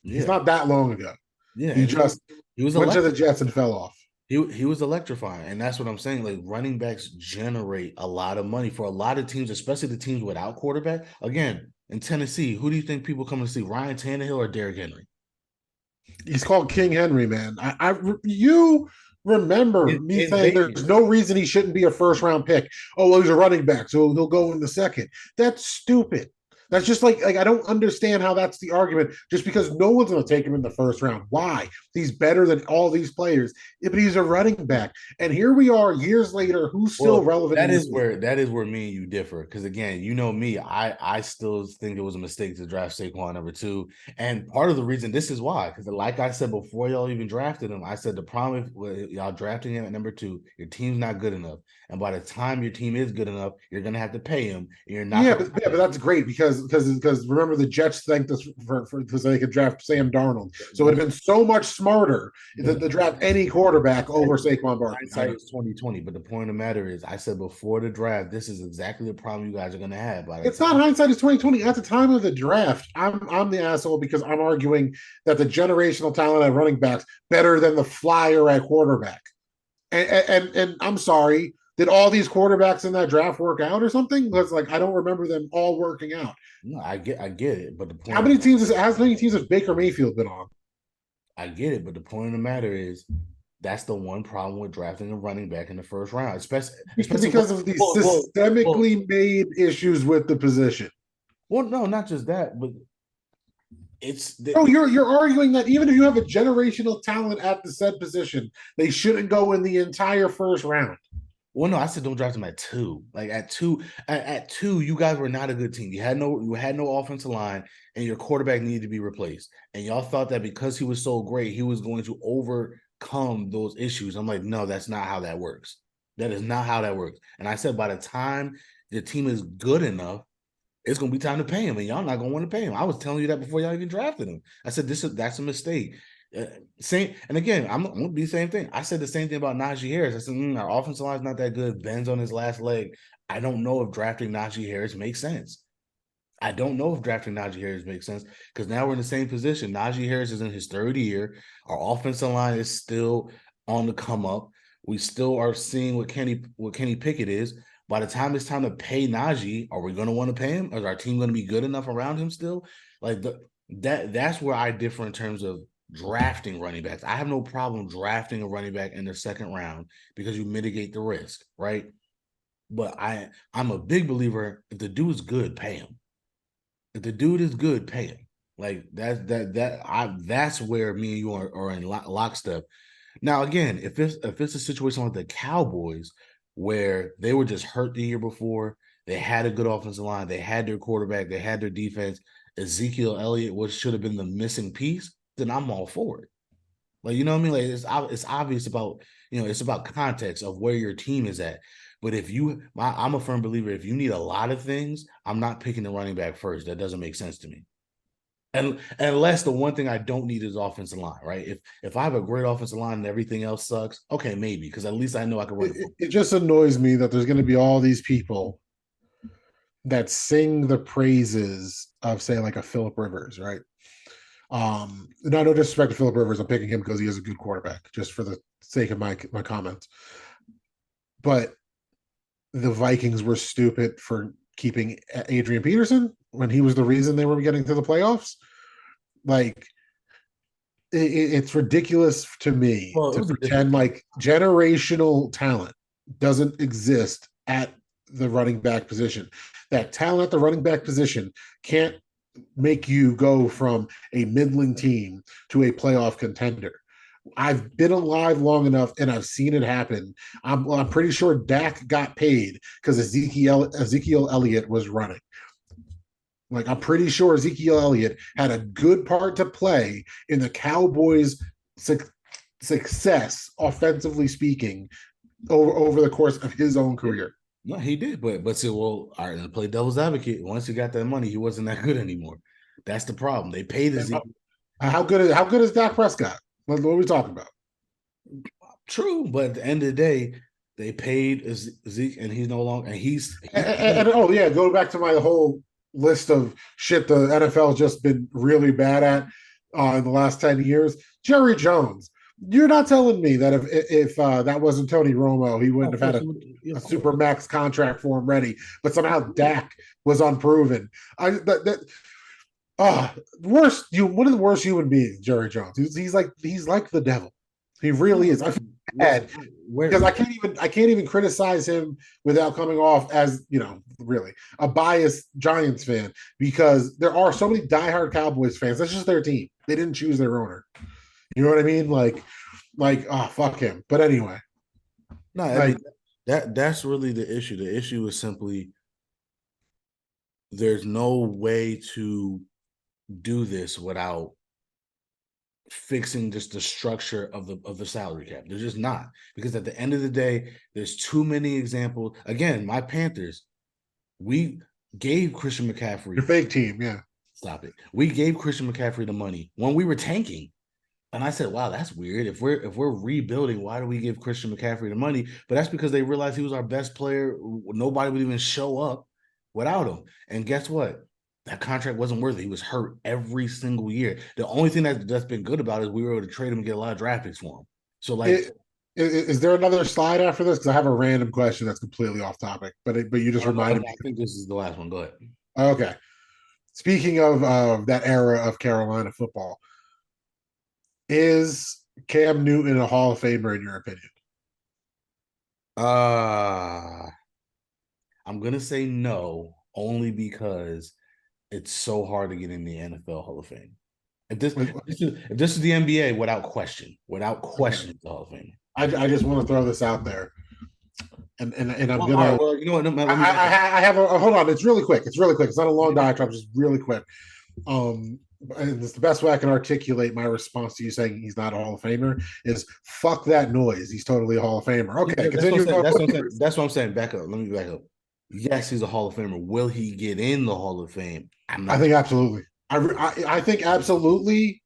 He's Yeah. not that long ago. Yeah. He And just he was went to the electric. Jets and fell off. He was electrifying. And that's what I'm saying. Like, running backs generate a lot of money for a lot of teams, especially the teams without quarterback. Again, in Tennessee, who do you think people come to see? Ryan Tannehill or Derrick Henry? He's called King Henry, man. You remember me In saying Vegas. there's no reason he shouldn't be a first round pick. Oh, well, he's a running back, so he'll go in the second. That's stupid. That's just like I don't understand how that's the argument. Just because no one's going to take him in the first round. Why? He's better than all these players. Yeah, but he's a running back. And here we are years later. Who's still Well, relevant in this league? that is where me and you differ. Because again, you know me, I still think it was a mistake to draft Saquon number 2. And part of the reason, this is why, because like I said before y'all even drafted him, I said the problem with y'all drafting him at number 2, your team's not good enough. And by the time your team is good enough, you're gonna have to pay him. And you're not But that's great because remember the Jets thanked us for so they could draft Sam Darnold. So it would have been so much smarter to draft any quarterback over Saquon Barkley. Hindsight is 2020, but the point of the matter is, I said before the draft, this is exactly the problem you guys are going to have. By the It's time, not hindsight is 2020. At the time of the draft, I'm the asshole because I'm arguing that the generational talent at running backs better than the flyer at quarterback. And I'm sorry, did all these quarterbacks in that draft work out or something? Because like I don't remember them all working out. no, I get it, but the How point, many teams has many teams has Baker Mayfield been on? I get it, but the point of the matter is, that's the one problem with drafting a running back in the first round, especially Because of these well, systemically made issues with the position. well, no, not just that, but it's Oh, the, you're arguing that even if you have a generational talent at the said position, they shouldn't go in the entire first round. well, no, I said don't draft him at 2. Like at 2, you guys were not a good team. You had no offensive line, and your quarterback needed to be replaced. And y'all thought that because he was so great, he was going to overcome those issues. I'm like, no, that's not how that works. That is not how that works. And I said by the time the team is good enough, it's gonna be time to pay him, and y'all not gonna want to pay him. I was telling you that before y'all even drafted him. I said that's a mistake. Same, and again, I'm gonna be the same thing. I said the same thing about Najee Harris. I said our offensive line is not that good. Ben's on his last leg. I don't know if drafting Najee Harris makes sense. I don't know if drafting Najee Harris makes sense because now we're in the same position. Najee Harris is in his third year. Our offensive line is still on the come up. We still are seeing what Kenny Pickett is. By the time it's time to pay Najee, are we going to want to pay him? Is our team going to be good enough around him still? Like that's where I differ in terms of drafting running backs. I have no problem drafting a running back in the second round because you mitigate the risk, right? But I'm a big believer if the dude's good, pay him. If the dude is good, pay him. Like that's where me and you are in lockstep. Now, again, if it's a situation like the Cowboys where they were just hurt the year before, they had a good offensive line, they had their quarterback, they had their defense. Ezekiel Elliott, what should have been the missing piece, then I'm all for it. Like, you know what I mean? Like it's obvious about, it's about context of where your team is at. But I'm a firm believer, if you need a lot of things, I'm not picking the running back first. That doesn't make sense to me. And unless the one thing I don't need is offensive line, right? If I have a great offensive line and everything else sucks, okay, maybe, because at least I know I can run the It just annoys me that there's going to be all these people that sing the praises of, say, like a Philip Rivers, right? No disrespect to Philip Rivers, I'm picking him because he is a good quarterback, just for the sake of my comments. But the Vikings were stupid for keeping Adrian Peterson when he was the reason they were getting to the playoffs. Like, it's ridiculous to me Well, it to was a different. pretend like generational talent doesn't exist at the running back position. That talent at the running back position can't make you go from a middling team to a playoff contender. I've been alive long enough and I've seen it happen. I'm pretty sure Dak got paid because Ezekiel Elliott was running. Like, I'm pretty sure Ezekiel Elliott had a good part to play in the Cowboys' success, offensively speaking, over the course of his own career. No, he did, but see, well, all right, to play devil's advocate, once he got that money, he wasn't that good anymore. That's the problem. They paid Ezekiel. How good is Dak Prescott? What are we talking about? True, but at the end of the day, they paid Zeke, and he's no longer. And Oh yeah, go back to my whole list of shit the NFL just been really bad at in the last 10 years. Jerry Jones. You're not telling me that if that wasn't Tony Romo, he of wouldn't have course, had a of super course. max contract for him ready. But somehow Dak was unproven. I that oh worst you one of the worst human beings, Jerry Jones. He's like the devil. He really is. I feel bad Where because I can't even criticize him without coming off as, really a biased Giants fan, because there are so many diehard Cowboys fans. That's just their team. They didn't choose their owner. You know what I mean? Like, oh, fuck him. But anyway, no, I like, mean that's really the issue. The issue is simply there's no way to do this without fixing just the structure of the salary cap. They're just not, because at the end of the day, there's too many examples. Again, my Panthers, we gave Christian your McCaffrey. fake team, yeah. Stop it. We gave Christian McCaffrey the money when we were tanking. And I said, wow, that's weird. If we're rebuilding, why do we give Christian McCaffrey the money? But that's because they realized he was our best player. Nobody would even show up without him. And guess what? That contract wasn't worth it. He was hurt every single year. The only thing that's been good about it is we were able to trade him and get a lot of draft picks for him. So like, Is there another slide after this? Because I have a random question that's completely off topic, but you just reminded me. I think this is the last one. Go ahead. Okay. Speaking of that era of Carolina football, is Cam Newton a Hall of Famer in your opinion? Uh I'm gonna say no, only because it's so hard to get in the NFL Hall of Fame. If this Like, if this is the NBA, without okay. question, it's the Hall of Fame. I just want to throw this out there, and I'm Well, all gonna. right. Well, you know what? No, man, I, let me back up. I have a hold on. It's really quick. It's really quick. It's not a long diatribe. Just really quick. Um, and it's the best way I can articulate my response to you saying he's not a Hall of Famer is fuck that noise. He's totally a Hall of Famer. Okay, That's what I'm continue. saying. That's what I'm saying. Back up. Let me back up. Yes, he's a Hall of Famer. Will he get in the Hall of Fame? I'm I not. think absolutely. I think absolutely.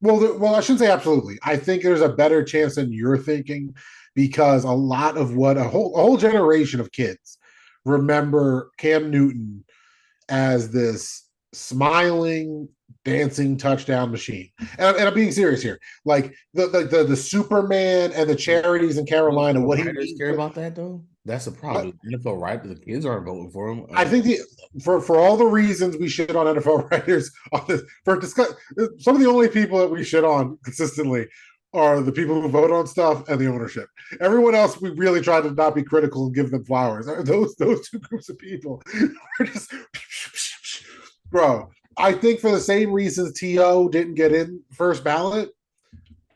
Well, I shouldn't say absolutely. I think there's a better chance than you're thinking, because a lot of what a whole generation of kids remember Cam Newton as this smiling, dancing touchdown machine. And I'm being serious here. Like the Superman and the charities in Do Carolina, the what he writers means. care about that though? That's the What problem. The NFL writers, the kids aren't voting for him. I think for all the reasons we shit on NFL writers on this, for discuss some of the only people that we shit on consistently are the people who vote on stuff and the ownership. Everyone else, we really try to not be critical and give them flowers. Those two groups of people are just, bro. I think for the same reasons To didn't get in first ballot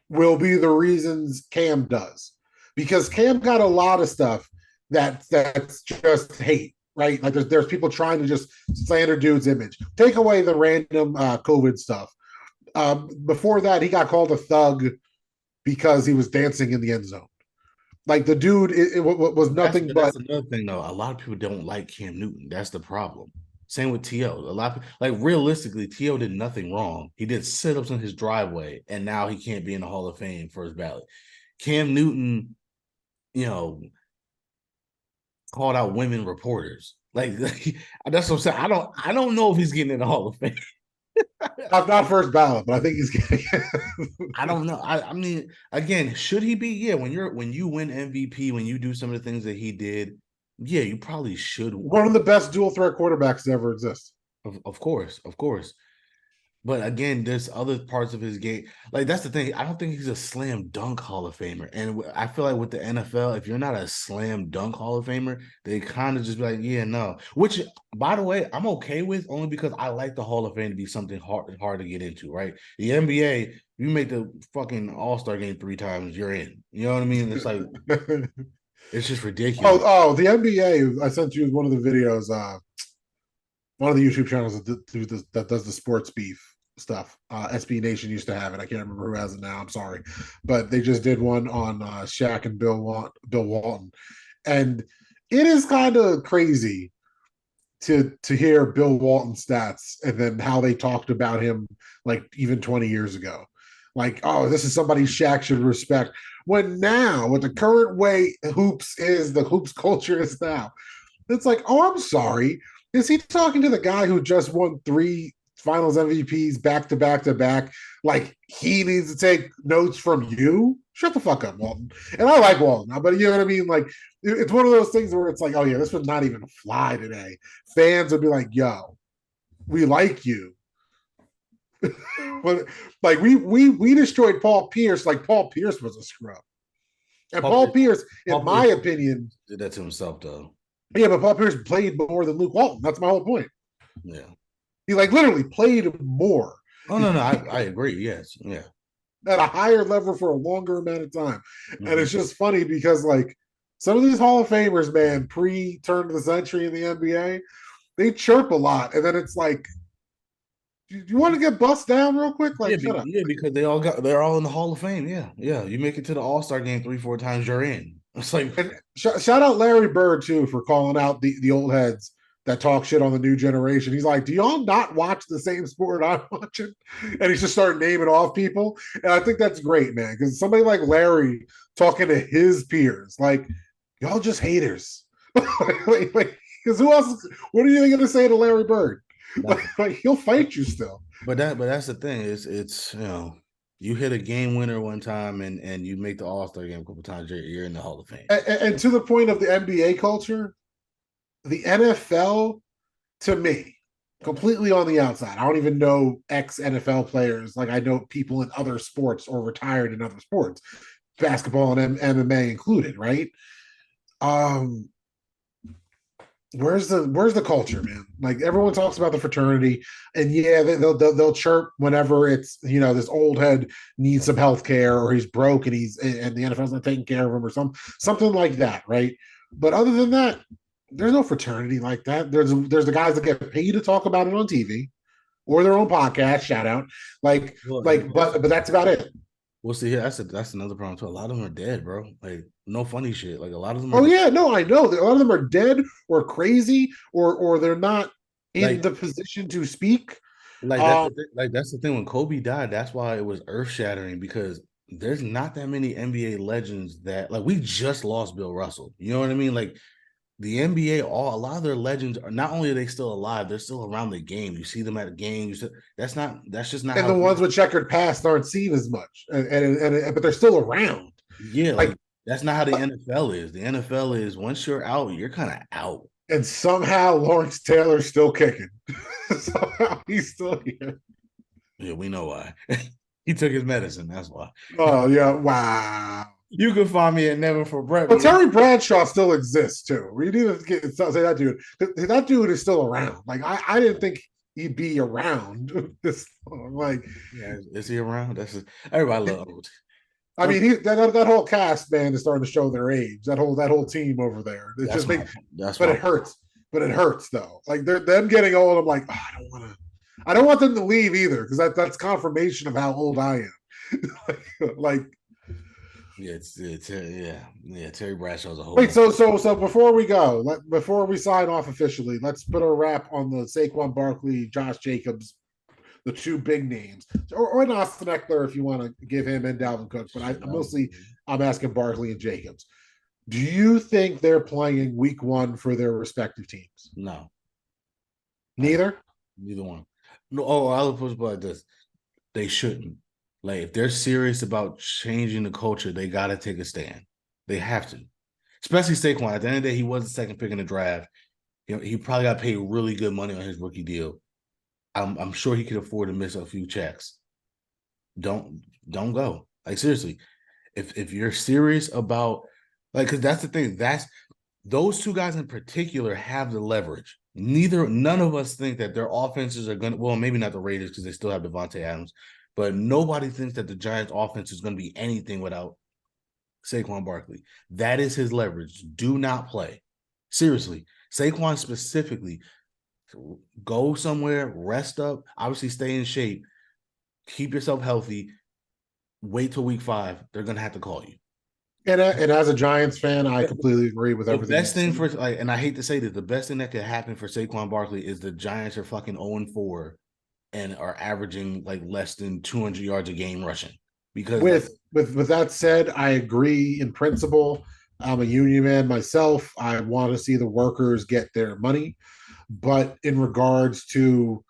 will be the reasons Cam does, because Cam got a lot of stuff that's just hate, right? Like there's people trying to just slander dude's image. Take away the random COVID stuff. Before that, he got called a thug because he was dancing in the end zone. Like the dude, it was nothing but. That's another thing though. A lot of people don't like Cam Newton. That's the problem. Same with To. A lot of like realistically, To did nothing wrong. He did sit-ups in his driveway, and now he can't be in the Hall of Fame first ballot. Cam Newton, you know, called out women reporters. Like that's what I'm saying. I don't know if he's getting in the Hall of Fame. Not first ballot, but I think he's getting. I don't know. I mean, again, should he be? Yeah, when you win MVP, when you do some of the things that he did, yeah, you probably should. One of the best dual threat quarterbacks to ever exist. Of course, of course. But again, there's other parts of his game. Like that's the thing. I don't think he's a slam dunk Hall of Famer. And I feel like with the NFL, if you're not a slam dunk Hall of Famer, they kind of just be like, yeah, no. Which, by the way, I'm okay with only because I like the Hall of Fame to be something hard to get into, right? The NBA, you make the fucking All-Star game 3 times, you're in. You know what I mean? It's like it's just ridiculous. The NBA. I sent you one of the videos. One of the YouTube channels that does the sports beef stuff. SB Nation used to have it. I can't remember who has it now. I'm sorry, but they just did one on Shaq and Bill Walton, and it is kind of crazy to hear Bill Walton stats and then how they talked about him like even 20 years ago. Like, oh, this is somebody Shaq should respect. When now, with the current way the hoops culture is now, it's like, oh, I'm sorry. Is he talking to the guy who just won 3 finals MVPs back to back to back? Like he needs to take notes from you? Shut the fuck up, Walton. And I like Walton, but you know what I mean? Like it's one of those things where it's like, oh yeah, this would not even fly today. Fans would be like, yo, we like you. But like we destroyed Paul Pierce like Paul Pierce was a scrub. And Paul Pierce, in my opinion, did that to himself though. Yeah, but Paul Pierce played more than Luke Walton. That's my whole point. Yeah. He like literally played more. Oh no, I agree. Yes. Yeah. At a higher level for a longer amount of time. Mm-hmm. And it's just funny because like some of these Hall of Famers, man, pre-turn of the century in the NBA, they chirp a lot. And then it's like, do you want to get bust down real quick? Like, shut up. Yeah, because they're all in the Hall of Fame. Yeah. Yeah. You make it to the All-Star game 3-4 times, you're in. It's like, and shout out Larry Bird too for calling out the old heads that talk shit on the new generation. He's like, do y'all not watch the same sport I'm watching? And he's just starting naming off people. And I think that's great, man, because somebody like Larry talking to his peers, like, y'all just haters. Because who else? What are you going to say to Larry Bird? Like he'll fight you still. But that's the thing. It's you hit a game winner one time and you make the All-Star game a couple times, you're in the Hall of Fame. And to the point of the NBA culture, the NFL, to me, completely on the outside. I don't even know ex-NFL players. Like I know people in other sports or retired in other sports, basketball and MMA included, right? Where's the culture, man? Like everyone talks about the fraternity, and yeah, they'll chirp whenever it's this old head needs some health care or he's broke and the NFL's not taking care of him or something like that, right? But other than that, there's no fraternity like that. There's the guys that get paid to talk about it on TV or their own podcast. Shout out, but that's about it. Well, see, that's another problem too. A lot of them are dead, bro. Like, no funny shit. Like a lot of them. Oh yeah, no, I know. A lot of them are dead or crazy, or they're not in the position to speak. Like that's the thing. When Kobe died, that's why it was earth shattering because there's not that many NBA legends that we just lost Bill Russell. You know what I mean? Like the NBA, a lot of their legends are not only are they still alive, they're still around the game. You see them at a game. That's just not And how the it ones is. with checkered past aren't seen as much, but they're still around. Yeah, Like, like that's not how the NFL is. The NFL is once you're out, you're kind of out. and somehow Lawrence Taylor's still kicking. Somehow he's still here. Yeah, we know why. He took his medicine. That's why. Oh yeah, wow. You can find me at Never for Brett. But Terry Bradshaw still exists too. We need to say that dude. That dude is still around. Like I didn't think he'd be around this long. Like, Yeah, is he around? Everybody love. I mean, that whole cast, man, is starting to show their age. That whole team over there. It That's just my makes, that's but my it hurts. But it hurts though. Like they're them getting old. I'm like, oh, I don't want them to leave either because that's confirmation of how old I am. like yeah, yeah. Terry Bradshaw's a whole wait, nother. so before we go, before we sign off officially, let's put a wrap on the Saquon Barkley, Josh Jacobs, the two big names, or an Austin Eckler if you want to give him and Dalvin Cook. But I'm asking Barkley and Jacobs. Do you think they're playing week one for their respective teams? No, I don't. Neither. Neither one. No. Oh, I'll put it like this: they shouldn't. Like if they're serious about changing the culture, they got to take a stand. They have to. Especially Saquon. At the end of the day, he was the second pick in the draft. He probably got paid really good money on his rookie deal. I'm sure he could afford to miss a few checks. Don't go. Like seriously, if you're serious about because that's the thing. That's those two guys in particular have the leverage. None of us think that their offenses are gonna. Well, maybe not the Raiders because they still have Devontae Adams, but nobody thinks that the Giants' offense is going to be anything without Saquon Barkley. That is his leverage. Do not play. Seriously, Saquon specifically, go somewhere, rest up, obviously stay in shape, keep yourself healthy, wait till week 5. They're gonna have to call you. And as a Giants fan, I completely agree with The everything you best thing said. for like, and I hate to say this, the best thing that could happen for Saquon Barkley is the Giants are fucking 0-4 and are averaging like less than 200 yards a game rushing. Because like With that said, I agree in principle. I'm a union man myself. I want to see the workers get their money, but in regards to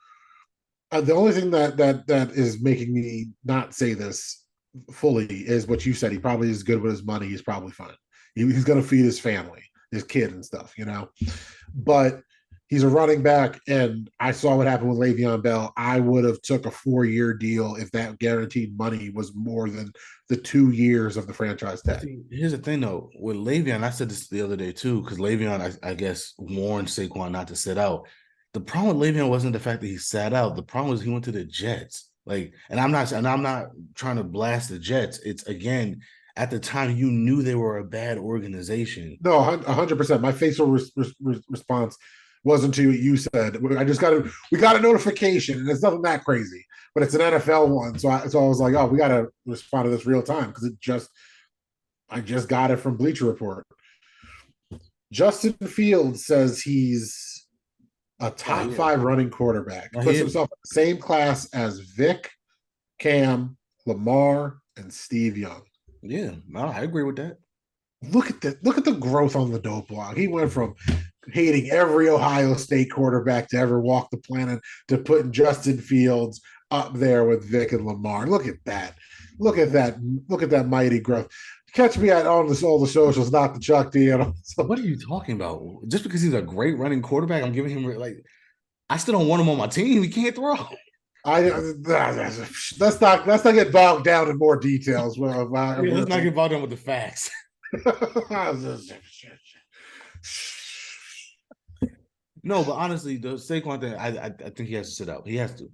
the only thing that is making me not say this fully is what you said. He probably is good with his money. He's probably fine. He's going to feed his family, his kid, and stuff. But he's a running back, and I saw what happened with Le'Veon Bell. I would have took a 4-year deal if that guaranteed money was more than the 2 years of the franchise tag. see, here's the thing though, with Le'Veon, I said this the other day too, because Le'Veon, I guess, warned Saquon not to sit out. The problem with Le'Veon wasn't the fact that he sat out. The problem was he went to the Jets. Like, and I'm not trying to blast the Jets. It's again, at the time you knew they were a bad organization. No, 100%. My facial response wasn't to what you said. We got a notification, and it's nothing that crazy, but it's an NFL one. So I was like, oh, we got to respond to this real time because I just got it from Bleacher Report. Justin Fields says he's a Oh top yeah, five running quarterback. no, he Puts is. himself in the same class as Vic, Cam, Lamar, and Steve Young. Yeah, no, I agree with that. Look at the growth on the dope block. He went from hating every Ohio State quarterback to ever walk the planet to putting Justin Fields up there with Vic and Lamar. Look at that. Look at that. Look at that mighty growth. Catch me at all the socials, not the Chuck D. What are you talking about? Just because he's a great running quarterback, I'm giving him like I still don't want him on my team. He can't throw. I let's not get bogged down in more details. Yeah, let's not get bogged down with the facts. No, but honestly, the Saquon thing, I think he has to sit out. He has to.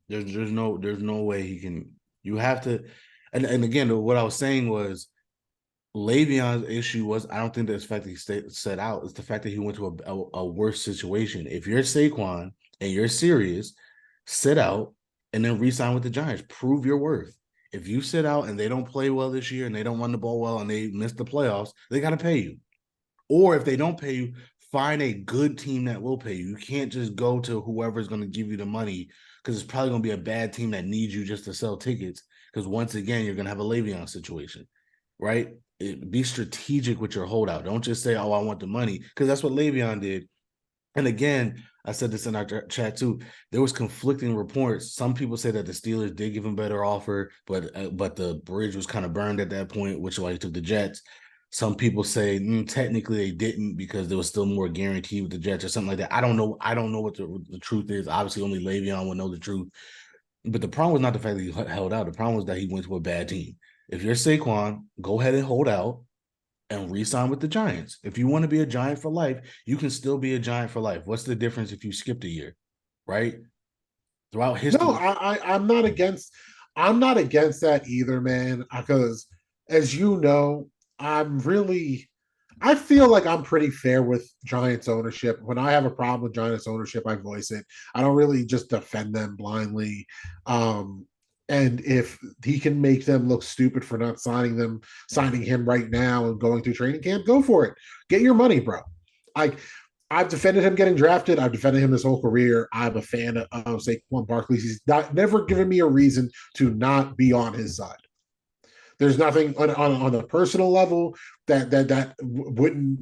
There's no way he can. You have to, and again, what I was saying was Le'Veon's issue was I don't think that's the fact that he set out. It's the fact that he went to a worse situation. If you're Saquon and you're serious, sit out and then re-sign with the Giants. Prove your worth. If you sit out and they don't play well this year and they don't run the ball well and they miss the playoffs, they got to pay you. Or if they don't pay you, find a good team that will pay you. You can't just go to whoever's going to give you the money because it's probably going to be a bad team that needs you just to sell tickets. Because once again, you're going to have a Le'Veon situation, right? be strategic with your holdout. Don't just say, "Oh, I want the money," because that's what Le'Veon did. And again, I said this in our chat too. There was conflicting reports. Some people say that the Steelers did give him better offer, but the bridge was kind of burned at that point, which is why he took the Jets. Some people say technically they didn't because there was still more guaranteed with the Jets or something like that. I don't know. I don't know what the truth is. Obviously, only Le'Veon would know the truth. But the problem was not the fact that he held out. The problem was that he went to a bad team. If you're Saquon, go ahead and hold out and re-sign with the Giants. If you want to be a Giant for life, you can still be a Giant for life. What's the difference if you skipped a year, right? Throughout No, history, I'm not against that either, man. Because as you know, I feel like I'm pretty fair with Giants ownership. When I have a problem with Giants ownership, I voice it. I don't really just defend them blindly. And if he can make them look stupid for not signing him right now and going through training camp, go for it. Get your money, bro. Like I've defended him getting drafted. I've defended him his whole career. I'm a fan of Saquon Barkley. He's never given me a reason to not be on his side. There's nothing on a personal level that wouldn't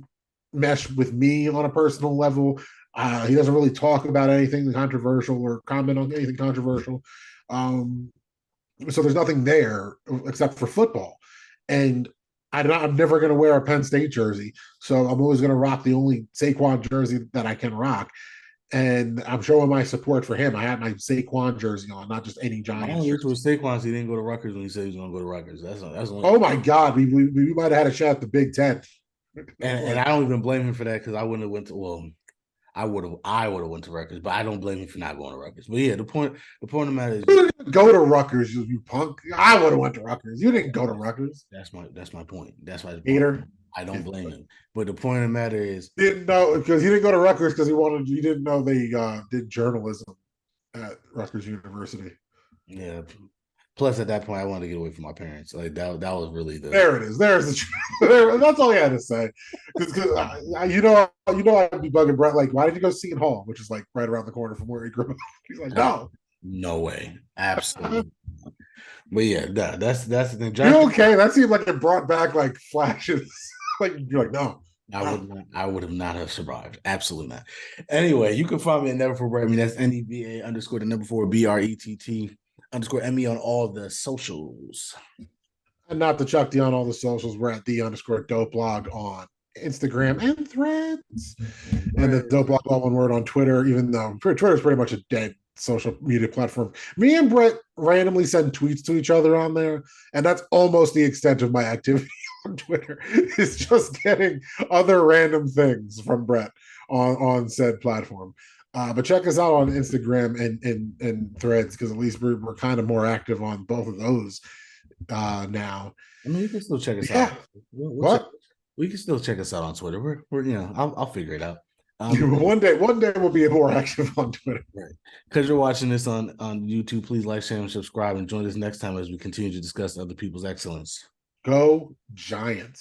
mesh with me on a personal level. He doesn't really talk about anything controversial or comment on anything controversial. So there's nothing there except for football. And I'm never going to wear a Penn State jersey. So I'm always going to rock the only Saquon jersey that I can rock. And I'm showing my support for him. I had my Saquon jersey on, not just any my Giants only issue jersey. with Saquon is he didn't go to Rutgers when he said he was going to go to Rutgers. That's the only. Oh my God, we might have had a shot at the Big Ten. And Like, I don't even blame him for that because I wouldn't have went to. Well, I would have went to Rutgers, but I don't blame him for not going to Rutgers. But yeah, the point of the matter is, you didn't go to Rutgers, you punk. I would have went to Rutgers. You didn't go to Rutgers, that's my point. That's my point. Peter. I don't blame him. But the point of the matter is, Didn't know because he didn't go to Rutgers because he didn't know they did journalism at Rutgers University. yeah. Plus, at that point, I wanted to get away from my parents. Like that was really the. There it is. There's the truth. That's all he had to say. Because I'd be bugging Brett like, why did you go to Seton Hall, which is like right around the corner from where he grew up? He's like, no. No way, absolutely. But yeah, that's the thing. You're okay. That seemed like it brought back like flashes. Like you're like, no. I would have not have survived. Absolutely not. Anyway, you can find me at Never For Brett. I mean, that's NEVA underscore the number 4 BRETT underscore ME on all the socials. And not to Chuck D on all the socials. We're at the_dope blog on Instagram and Threads. And the dope blog all one word on Twitter, even though Twitter is pretty much a dead social media platform. Me and Brett randomly send tweets to each other on there, and that's almost the extent of my activity on Twitter. Is just getting other random things from Brett on said platform. But check us out on Instagram and Threads because at least we're kind of more active on both of those now. I mean, you can still check us Yeah. out. What? We can still check us out on Twitter. We're I'll figure it out. One day we'll be more active on Twitter. Right. Because you're watching this on YouTube, please like, share, and subscribe, and join us next time as we continue to discuss other people's excellence. Go Giants.